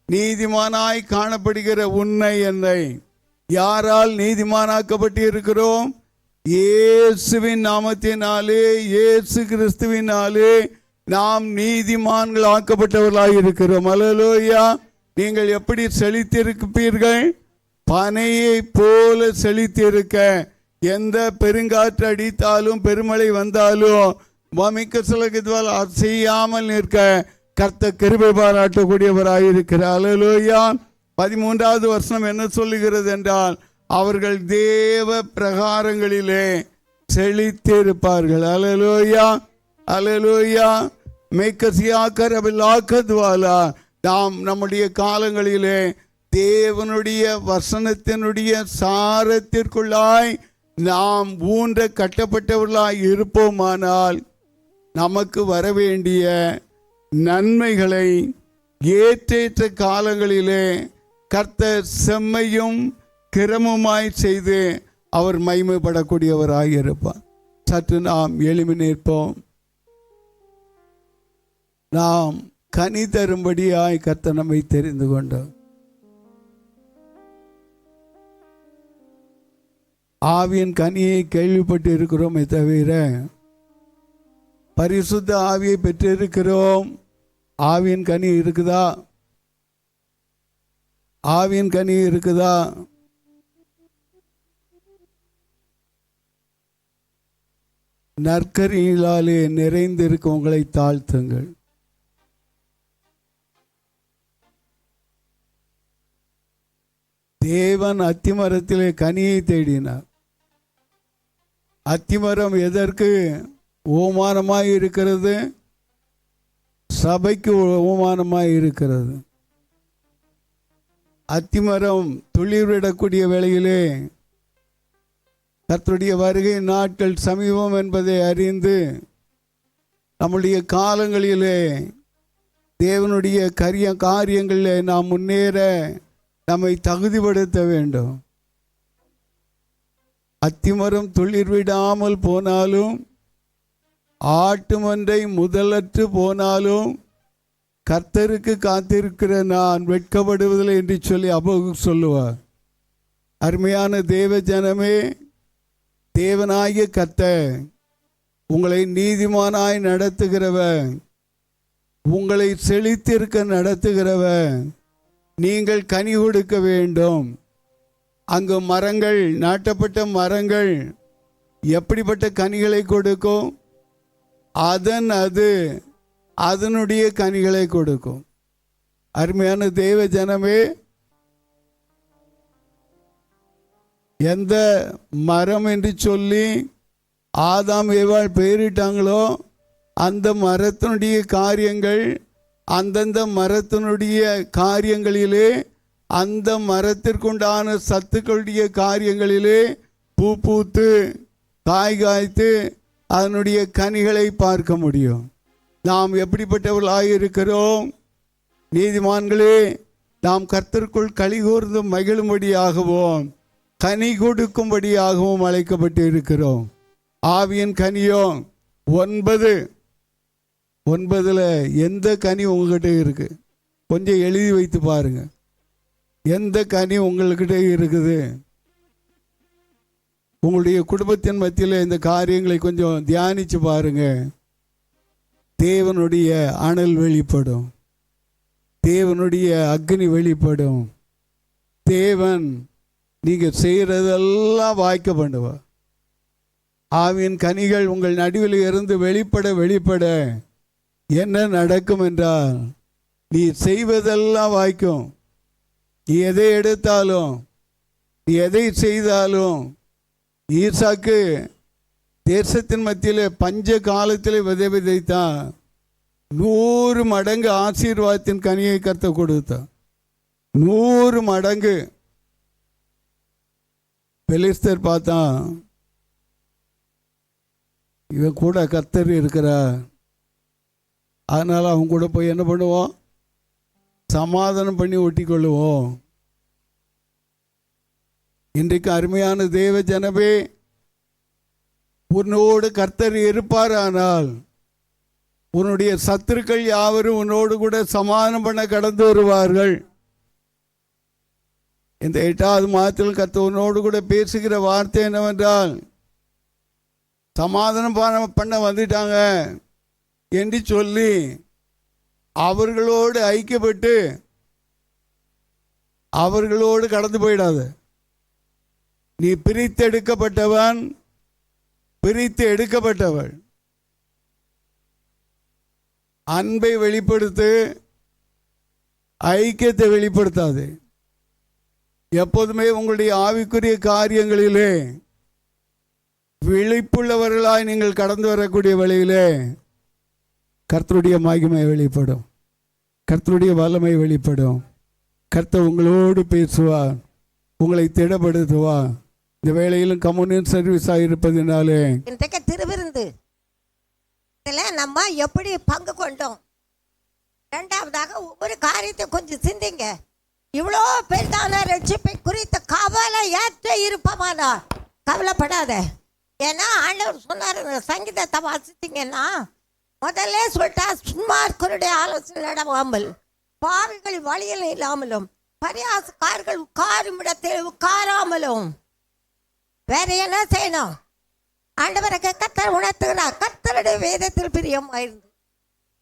நீதிமானாய் காணப்படுகிற உன்னை என்னை யாரால் நீதிமானாக்கப்பட்டு இருக்கிறோம்? இயேசுவின் நாமத்தினாலே, இயேசு கிறிஸ்துவினாலே நாம் நீதிமான்கள் ஆக்கப்பட்டவர்களாக இருக்கிறோம். அல்லேலூயா. நீங்கள் எப்படி செழித்திருப்பீர்கள்? பனையை போல செழித்திருக்க எந்த பெருங்காற்று அடித்தாலும் பெருமழை வந்தாலும் மமிக்கசலகத்வால் அசையாமல் நிற்க கர்த்தர் கிருபை பாராட்டக்கூடியவராயிருக்கிறார். அல்லேலூயா. 13வது வசனம் என்ன சொல்லுகிறது என்றால் அவர்கள் தேவ பிரகாரங்களிலே செழித்திருப்பார்கள். அல்லேலூயா, அல்லேலூயா. மேக்கசியாக்கரபிலாக்கத்வாலா நாம் நம்முடைய காலங்களிலே தேவனுடைய வசனத்தினுடைய சாரத்திற்குள்ளாய் நாம் ஊன்ற கட்டப்பட்டவர்களாய் இருப்போமானால் நமக்கு வரவேண்டிய நன்மைகளை ஏற்றேற்ற காலங்களிலே கர்த்தர் செம்மையும் கிரமமாய் செய்து அவர் மகிமைப்படக்கூடியவராக இருப்பார். சற்று நாம் எழுமி நிற்போம். நாம் கனி தரும்படியாய் கர்த்தர் நம்மை தெரிந்து கொண்டோம். ஆவியின் கனியை கேள்விப்பட்டு இருக்கிறோமே தவிர பரிசுத்த ஆவியை பெற்றிருக்கிறோம். ஆவியின் கனி இருக்குதா? ஆவியின் கனி இருக்குதா? நற்கரியினாலே நிறைந்திருக்க உங்களை தாழ்த்துங்கள். தேவன் அத்திமரத்திலே கனியை தேடினார். அத்திமரம் எதற்கு ஓமானமாய் இருக்கிறது? சபைக்கு ஓமானமாய் இருக்கிறது. அத்திமரம் துளிர்விடக்கூடிய வேளையிலே கர்த்தருடைய வருகை நாட்கள் சமீபம் என்பதை அறிந்து நம்முடைய காலங்களிலே தேவனுடைய காரியங்களிலே நாம் முன்னேற நம்மை தகுதிப்படுத்த வேண்டும். அத்திமரம் துளிர்விடாமல் போனாலும் ஆட்டு மந்தை முதலற்று போனாலும் கர்த்தருக்கு காத்திருக்கிற நான் வெட்கப்படுவதில்லை என்று சொல்லி அபகு சொல்லுவார். அருமையான தேவ ஜனமே, தேவனாகிய கர்த்தர் உங்களை நீதிமானாய் நடத்துகிறவர், உங்களை செழித்திருக்க நடத்துகிறவர். நீங்கள் கனி கொடுக்க வேண்டும். அங்கு மரங்கள், நாட்டப்பட்ட மரங்கள் எப்படிப்பட்ட கனிகளை கொடுக்கும்? அதனுடைய கனிகளை கொடுக்கும். அருமையான தேவ ஜனமே, எந்த மரம் என்று சொல்லி ஆதாம் ஏவாள் பெயரிட்டாங்களோ அந்த மரத்தினுடைய காரியங்கள், அந்தந்த மரத்தினுடைய காரியங்களிலே, அந்த மரத்திற்குண்டான சத்துக்களுடைய காரியங்களிலே பூ பூத்து காய் காய்த்து அதனுடைய கனிகளை பார்க்க முடியும். நாம் எப்படிப்பட்டவர்களாக இருக்கிறோம்? நீதிமான்களே, நாம் கர்த்தருக்குள் களிகூர்ந்து மகிழும்படியாகவும் கனி கொடுக்கும்படியாகவும் அழைக்கப்பட்டு இருக்கிறோம். ஆவியின் கனியோ 9 எந்த கனி உங்ககிட்ட இருக்கு? கொஞ்சம் எழுதி வைத்து பாருங்க. எந்த கனி உங்கள்கிட்ட இருக்குது? உங்களுடைய குடும்பத்தின் மத்தியில் இந்த காரியங்களை கொஞ்சம் தியானிச்சு பாருங்க. தேவனுடைய அனல் வெளிப்படும், தேவனுடைய அக்னி வெளிப்படும். தேவன் நீங்க செய்யறதெல்லாம் வாய்க்க பண்ணுவா. ஆவியின் கனிகள் உங்கள் நடுவில் இருந்து வெளிப்பட என்ன நடக்கும் என்றால், நீ செய்வதெல்லாம் வாய்க்கும். நீ எதை எடுத்தாலும், நீ எதை செய்தாலும். ஈசாக்கு தேசத்தின் மத்தியில் பஞ்ச காலத்தில் விதைத்தான். 100 மடங்கு ஆசீர்வாதத்தின் கனியை கர்த்தர் கொடுத்தான். 100 மடங்கு. பெலிஸ்தர் பார்த்தான், இவன் கூட கர்த்தர் இருக்கிறார், அதனால் அவங்க கூட போய் என்ன பண்ணுவோம்? சமாதானம் பண்ணி ஒட்டி கொள்ளுவோம். இன்றைக்கு அருமையான தேவ ஜனமே, உன்னோடு கர்த்தர் இருப்பாரானால் உன்னுடைய சத்துருக்கள் யாவரும் உன்னோடு கூட சமாதானம் பண்ண கடந்து வருவார்கள். இந்த 8வது மாதத்தில் கர்த்தர் உன்னோடு கூட பேசுகிற வார்த்தை என்னவென்றால், சமாதானம் பண்ண வந்துட்டாங்க என்று சொல்லி அவர்களோடு ஐக்கியப்பட்டு அவர்களோடு கடந்து போயிடாது. நீ பிரித்து எடுக்கப்பட்டவன், பிரித்து எடுக்கப்பட்டவள். அன்பை வெளிப்படுத்து, ஐக்கியத்தை வெளிப்படுத்தாது. எப்போதுமே உங்களுடைய ஆவிக்குரிய காரியங்களிலே விழிப்புள்ளவர்களாய் நீங்கள் கடந்து வரக்கூடிய வழியிலே கர்த்தருடைய மகிமை வெளிப்படும், கர்த்தருடைய வல்லமை வெளிப்படும். கர்த்தர் உங்களோடு பேசுவார், உங்களை திடப்படுத்துவார். இந்த வேளையிலும் கம்யூனியன் சர்வீஸாக இருப்பதினாலே இன்றைக்கு திருவிருந்து இதில் நம்ம எப்படி பங்கு கொண்டோம்? 2வதாக ஒவ்வொரு காரியத்தை கொஞ்சம் சிந்திங்க. இவ்வளோ பெரிதான ரட்சிப்பை குறித்த கவலை ஏற்ற இருப்பமானா கவலைப்படாத. ஏன்னா ஆண்டவர் சொன்னார், சங்கீதத்தை வாசித்தீங்கன்னா முதல்ல சொல்லிட்டா, சுன்மார்க்கருடைய ஆலோசனை நடவாமல், பாவிகள் வழியில் இல்லாமலும், பரியாசக்காரர்கள் உட்காரும் இடத்தில் உட்காராமலும். வேற என்ன செய்யணும்? ஆண்டவருக்கு கர்த்தர் உணர்த்துகிறார். கர்த்தருடைய வேதத்தில் பிரியமாயிருந்து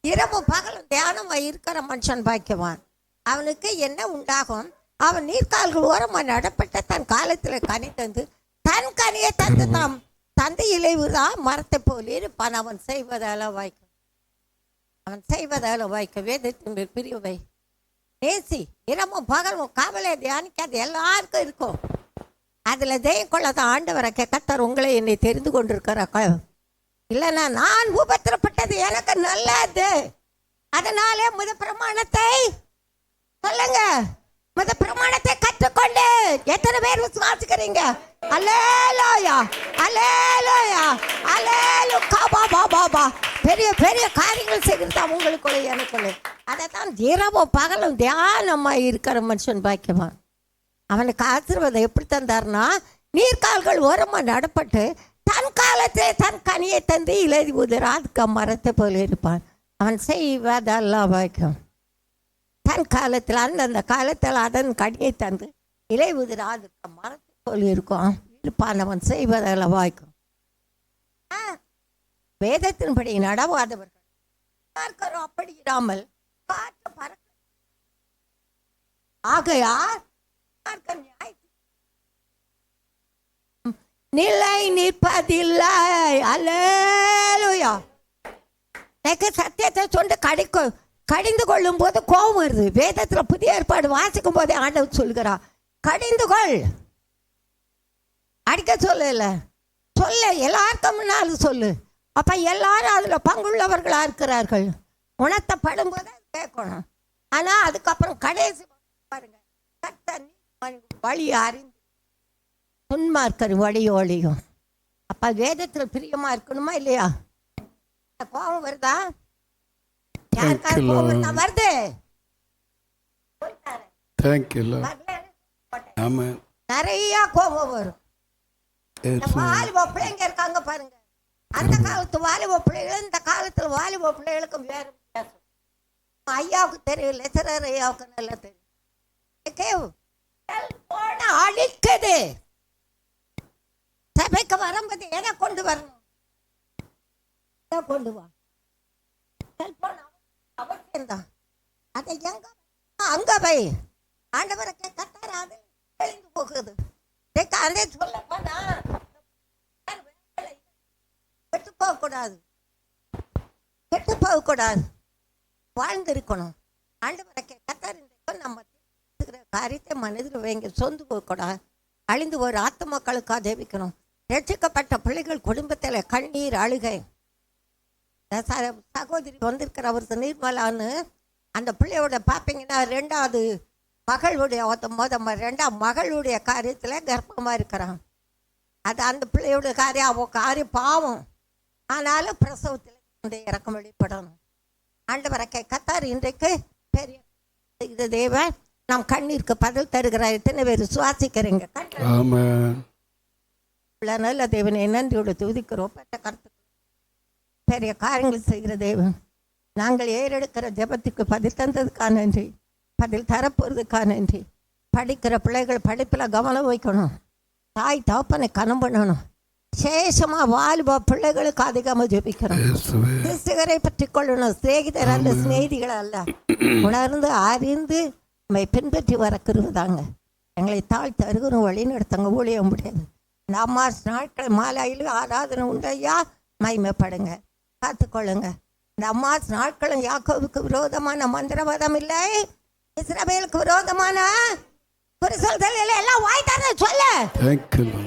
இரவும் பகலும் தியானமாய் இருக்கிற மனுஷன் பாக்கியவான். அவனுக்கு என்ன உண்டாகும்? அவன் நீர்க்கால்கள் ஓரமாக நடப்பட்ட தன் காலத்தில் கனி தந்து தன் கனியை தந்து தாம் தந்தை இலைவுதான் மரத்தை போல் இருப்பான். அவன் செய்வதால வாய்க்கும், அவன் செய்வதால வாய்க்கும். வேதத்தின் பிரிவை நேசி. இரவும் பகலும் காவலை தியானிக்காது எல்லாருக்கும் இருக்கும். அதில் தெய்வம் கொள்ளதான் ஆண்டவரை கர்த்தர் உங்களை என்னை தெரிந்து கொண்டிருக்கிற. இல்லைன்னா நான் உபத்திரப்பட்டது எனக்கு நல்லது. அதனாலே பிரமாணத்தை சொல்லுங்க, பிரமாணத்தை கற்றுக்கொண்டு. எத்தனை பேர் விசுவாசிக்கிறீங்க? அல்லேலூயா, அல்லேலூயா, அல்லேலூயா. பெரிய பெரிய காரியங்கள் செய்கிறதா உங்களுக்குள்ள எனக்குள்ள. அதைத்தான் இரவும் பகலும் தியானமாக இருக்கிற மனுஷன் பாக்கியவான். அவனுக்கு ஆசீர்வாதம் எப்படி தந்தார்னா, நீர்க்கால்கள் ஓரமாக நடப்பட்டு தன் காலத்தை தன் கனியை தந்து இலை உதிராதுக்க மரத்தை போல இருப்பான். அவன் செய்வதெல்லாம் வாய்க்கும். தன் காலத்தில் அந்தந்த காலத்தில் அதன் கனியை தந்து இலை உதிராதுக்க மரத்தை போல இருக்கும் இருப்பான். அவன் செய்வதெல்லாம் வாய்க்கும். வேதத்தின்படி நடவாதவர்கள் துன்மார்க்கரும் அப்படி இராமல் காற்று பறக்க ஆகையால் துன்மார்க்கர் நிலை நிற்பதில்லை. அல்லேலூயா. எனக்கு சத்தியத்தை சொண்டு கடிந்து கொள்ளும் போது கோபம் வருது. வேதத்துல புதிய ஏற்பாடு வாசிக்கும் போதே ஆண்டவர் சொல்கிறார், கடிந்து கொள். அடிக்க சொல்லல, சொல்ல எல்லாருக்கும் முன்னாலும் சொல்லு. அப்ப எல்லாரும் அதுல பங்குள்ளவர்களா இருக்கிறார்கள். உணர்த்தப்படும் போது கேட்கணும். ஆனா அதுக்கப்புறம் கடைசி பாருங்க, கர்த்தர் வழி அறிந்து துன்மார்க்கர் வழி ஒழியும். அப்ப வேதத்துல பிரியமா இருக்கணுமா இல்லையா? கோபம் வருதா? யாருக்காவது கோபம் வருதா? வருது. நிறைய கோபம் வரும். வாலிப பிள்ளைங்க இருக்காங்க பாருங்க. அந்த காலத்து வாலிப பிள்ளைகள் இந்த காலத்துல வாலிப பிள்ளைகளுக்கும் வேற வித்தியாசம். ஐயாவுக்கு தெரியும், லெசரர் ஐயாவுக்கு நல்லா தெரியும். அழிக்குது. சபைக்கு வரும்போது எதை கொண்டு வரணும்? கொண்டு வா. செல்போன் அவசியம்தான். அதை எங்க அங்க வை. ஆண்டவரை கட்டார அது எழுந்து போகுது. அதே சொல்ல போனா கெட்டு போகக்கூடாது, கெட்டு போகக்கூடாது, வாழ்ந்திருக்கணும். ஆண்டவரை கட்டார் நம்ம காரியத்தை மனதில் வைங்க. சொந்து போகக்கூடாது. அழிந்து ஒரு ஆத்மாக்களுக்காக தேவிக்கணும். ரட்சிக்கப்பட்ட பிள்ளைகள் குடும்பத்தில் கண்ணீர் அழுகை. சகோதரி வந்திருக்கிற அவருக்கு நீர்மலான்னு அந்த பிள்ளையோட பார்ப்பீங்கன்னா ரெண்டாவது மகளுடைய காரியத்தில் கர்ப்பமாக இருக்கிறான். அது அந்த பிள்ளையோட காரியம், அவ காரியம் பாவம். ஆனாலும் பிரசவத்தில் இறக்கம் வெளிப்படணும். ஆண்டவரை கத்தார் இன்றைக்கு பெரிய இது தேவன் நாம் கண்ணீருக்கு பதில் தருகிறார். எத்தனை பேர் சுவாசிக்கிறீங்க? நல்ல தேவனை நன்றியோட துதிக்கிறோம். பெற்ற கருத்து பெரிய காரியங்கள் செய்கிற தேவன், நாங்கள் ஏறெடுக்கிற ஜெபத்துக்கு பதில் தந்ததுக்காக நன்றி, பதில் தரப்போறதுக்காக நன்றி. படிக்கிற பிள்ளைகள் படிப்பில் கவனம் வைக்கணும். தாய் தகப்பனை கனம் பண்ணணும். சேஷமாக வாலிப பிள்ளைகளுக்கு அதிகமாக ஜெபிக்கிறோம். கிறிஸ்துவரை பற்றி கொள்ளணும். சிநேகிதர் அல்ல, சிநேகிதிகள் அல்ல. உணர்ந்து அறிந்து நம்மை பின்பற்றி வர கிருபைதாங்க. எங்களை தாழ்த்தி அருகணும், வழி நடத்தங்க. ஊழிய முடியாது. நம்ம நாட்கள் மாலையில் ஆராதனை உண்டையா மகிமைப்படுங்க, காத்துக்கொள்ளுங்க. இந்த அம்மாஸ் நாட்களும் யாக்கோவுக்கு விரோதமான மந்திரவாதம் இல்லை, இஸ்ரவேலுக்கு விரோதமான குறி சொல்தல் இல்லை. எல்லாம் வாய் தர சொல்ல.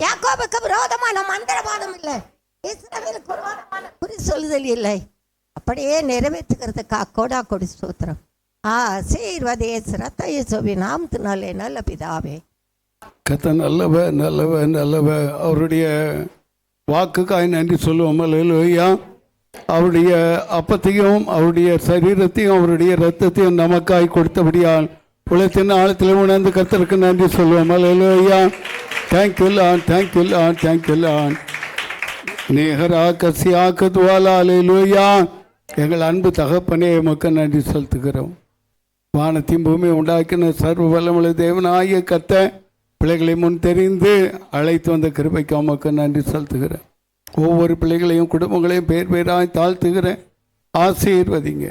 யாக்கோவுக்கு விரோதமான மந்திரவாதம் இல்லை, இஸ்ரவேலுக்கு விரோதமான குறி சொல்லுதல் இல்லை. அப்படியே நிறைவேற்றுகிறதுக்காக கோடா கொடி ஸ்தோத்திரம். ஆசீர்வதே ரத்த இயேசுவின் நாமத்தினாலே நல்ல பிதாவே. கத்த நல்லவர் நல்லவர் நல்லவர். அவருடைய வாக்குக்காய் நன்றி சொல்லுவோம். அல்லேலூயா. அவருடைய அப்பத்தையும் அவருடைய சரீரத்தையும் அவருடைய இரத்தத்தையும் நமக்காய் கொடுத்தபடியால் உலகத்தின் ஆழத்தில் உணர்ந்து கர்த்தருக்கு நன்றி சொல்லுவோம். அல்லேலூயா. Thank you lord, thank you lord, thank you lord. நேஹரா கசியா கதுவாலா. அல்லேலூயா. எங்கள் அன்பு தகப்பனே உமக்கு நன்றி செலுத்துகிறோம். வானத்தையும் பூமியை உண்டாக்கின சர்வ வல்லமுள்ள தேவனாகிய கர்த்தர் பிள்ளைகளை முன் தெரிந்து அழைத்து வந்த கிருபைக்கு உமக்கு நன்றி செலுத்துகிறேன். ஒவ்வொரு பிள்ளைகளையும் குடும்பங்களையும் பேர் பேராய் தாழ்த்துகிறேன். ஆசீர்வதிங்க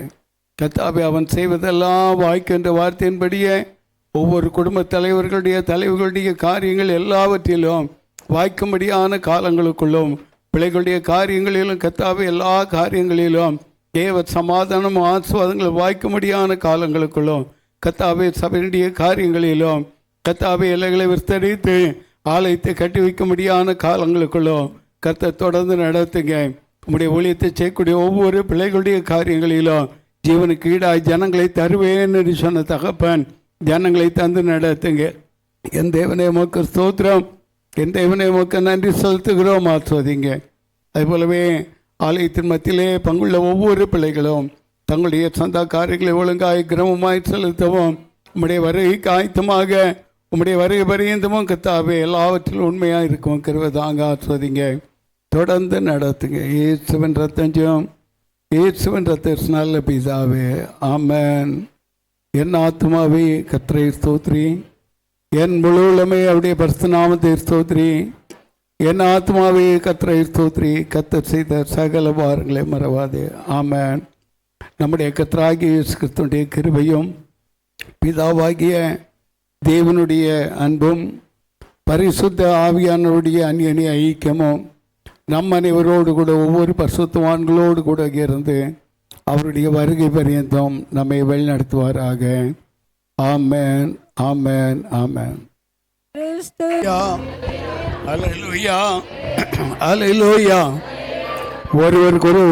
கர்த்தாவே. அவன் செய்வதெல்லாம் வாய்க்கின்ற வார்த்தையின்படியே ஒவ்வொரு குடும்ப தலைவர்களுடைய காரியங்கள் எல்லாவற்றிலும் வாய்க்கும்படியான காலங்களுக்குள்ளும் பிள்ளைகளுடைய காரியங்களிலும் கர்த்தாவே எல்லா காரியங்களிலும் தேவ சமாதானம் ஆசீர்வாதங்கள் வாய்க்கும்படியான காலங்களுக்குள்ளும் கர்த்தாவே சபையுடைய காரியங்களிலும் கர்த்தாவே எல்லைகளை விஸ்தரித்து ஆலயத்தை கட்டி வைக்கும்படியான காலங்களுக்குள்ளும் கர்த்தர் தொடர்ந்து நடத்துங்க. உங்களுடைய ஊழியத்தை செய்யக்கூடிய ஒவ்வொரு பிள்ளைகளுடைய காரியங்களிலும் ஜீவனுக்கு ஈடாய் ஜனங்களை தருவேன் என்று சொன்ன தகப்பன் ஜனங்களை தந்து நடத்துங்க. என் தேவனை உமக்கு ஸ்தோத்திரம், என் தேவனை உமக்கு நன்றி செலுத்துகிறோம். ஆஸ்வதிங்க. அதுபோலவே ஆலயத்தின் மத்தியிலே பங்குள்ள ஒவ்வொரு பிள்ளைகளும் தங்களுடைய சொந்த காரியங்களை ஒழுங்காய் கிரமமாய் செலுத்தவும் உம்முடைய வருகைக்கு ஆயத்தமாக உம்முடைய வருகை பரியந்தமும் கர்த்தாவே எல்லாவற்றிலும் உண்மையாக இருக்கும் கிருபைதாங்க. ஆஸ்வதிங்க. தொடர்ந்து நடத்துங்க. இயேசுவின் ரத்தம், இயேசுவின் ரத்த நல்ல பிதாவே. ஆமென். என் ஆத்மாவே கர்த்தரை ஸ்தோத்திரி, என் முழு உள்ளமே அவருடைய பரிசுத்த நாமத்தை ஸ்தோத்திரி. என் ஆத்மாவே கர்த்தரை ஸ்தோத்திரி, கர்த்தர் செய்த சகல பாரங்களை மறவாதே. ஆமென். நம்முடைய கர்த்தராகிய இயேசு கிறிஸ்துவினுடைய கிருபையும் பிதாவாகிய தேவனுடைய அன்பும் பரிசுத்த ஆவியானவருடைய அந்நிய ஐக்கியமும் நம் அனைவரோடு கூட ஒவ்வொரு பரிசுத்தவான்களோடு கூட இருந்து அவருடைய வருகை பரியந்தம் நம்மை வழிநடத்துவாராக. ஆமென், ஆமென், ஆமென். அல்லேலூயா, அல்லேலூயா. ஒருவருக்கு ஒரு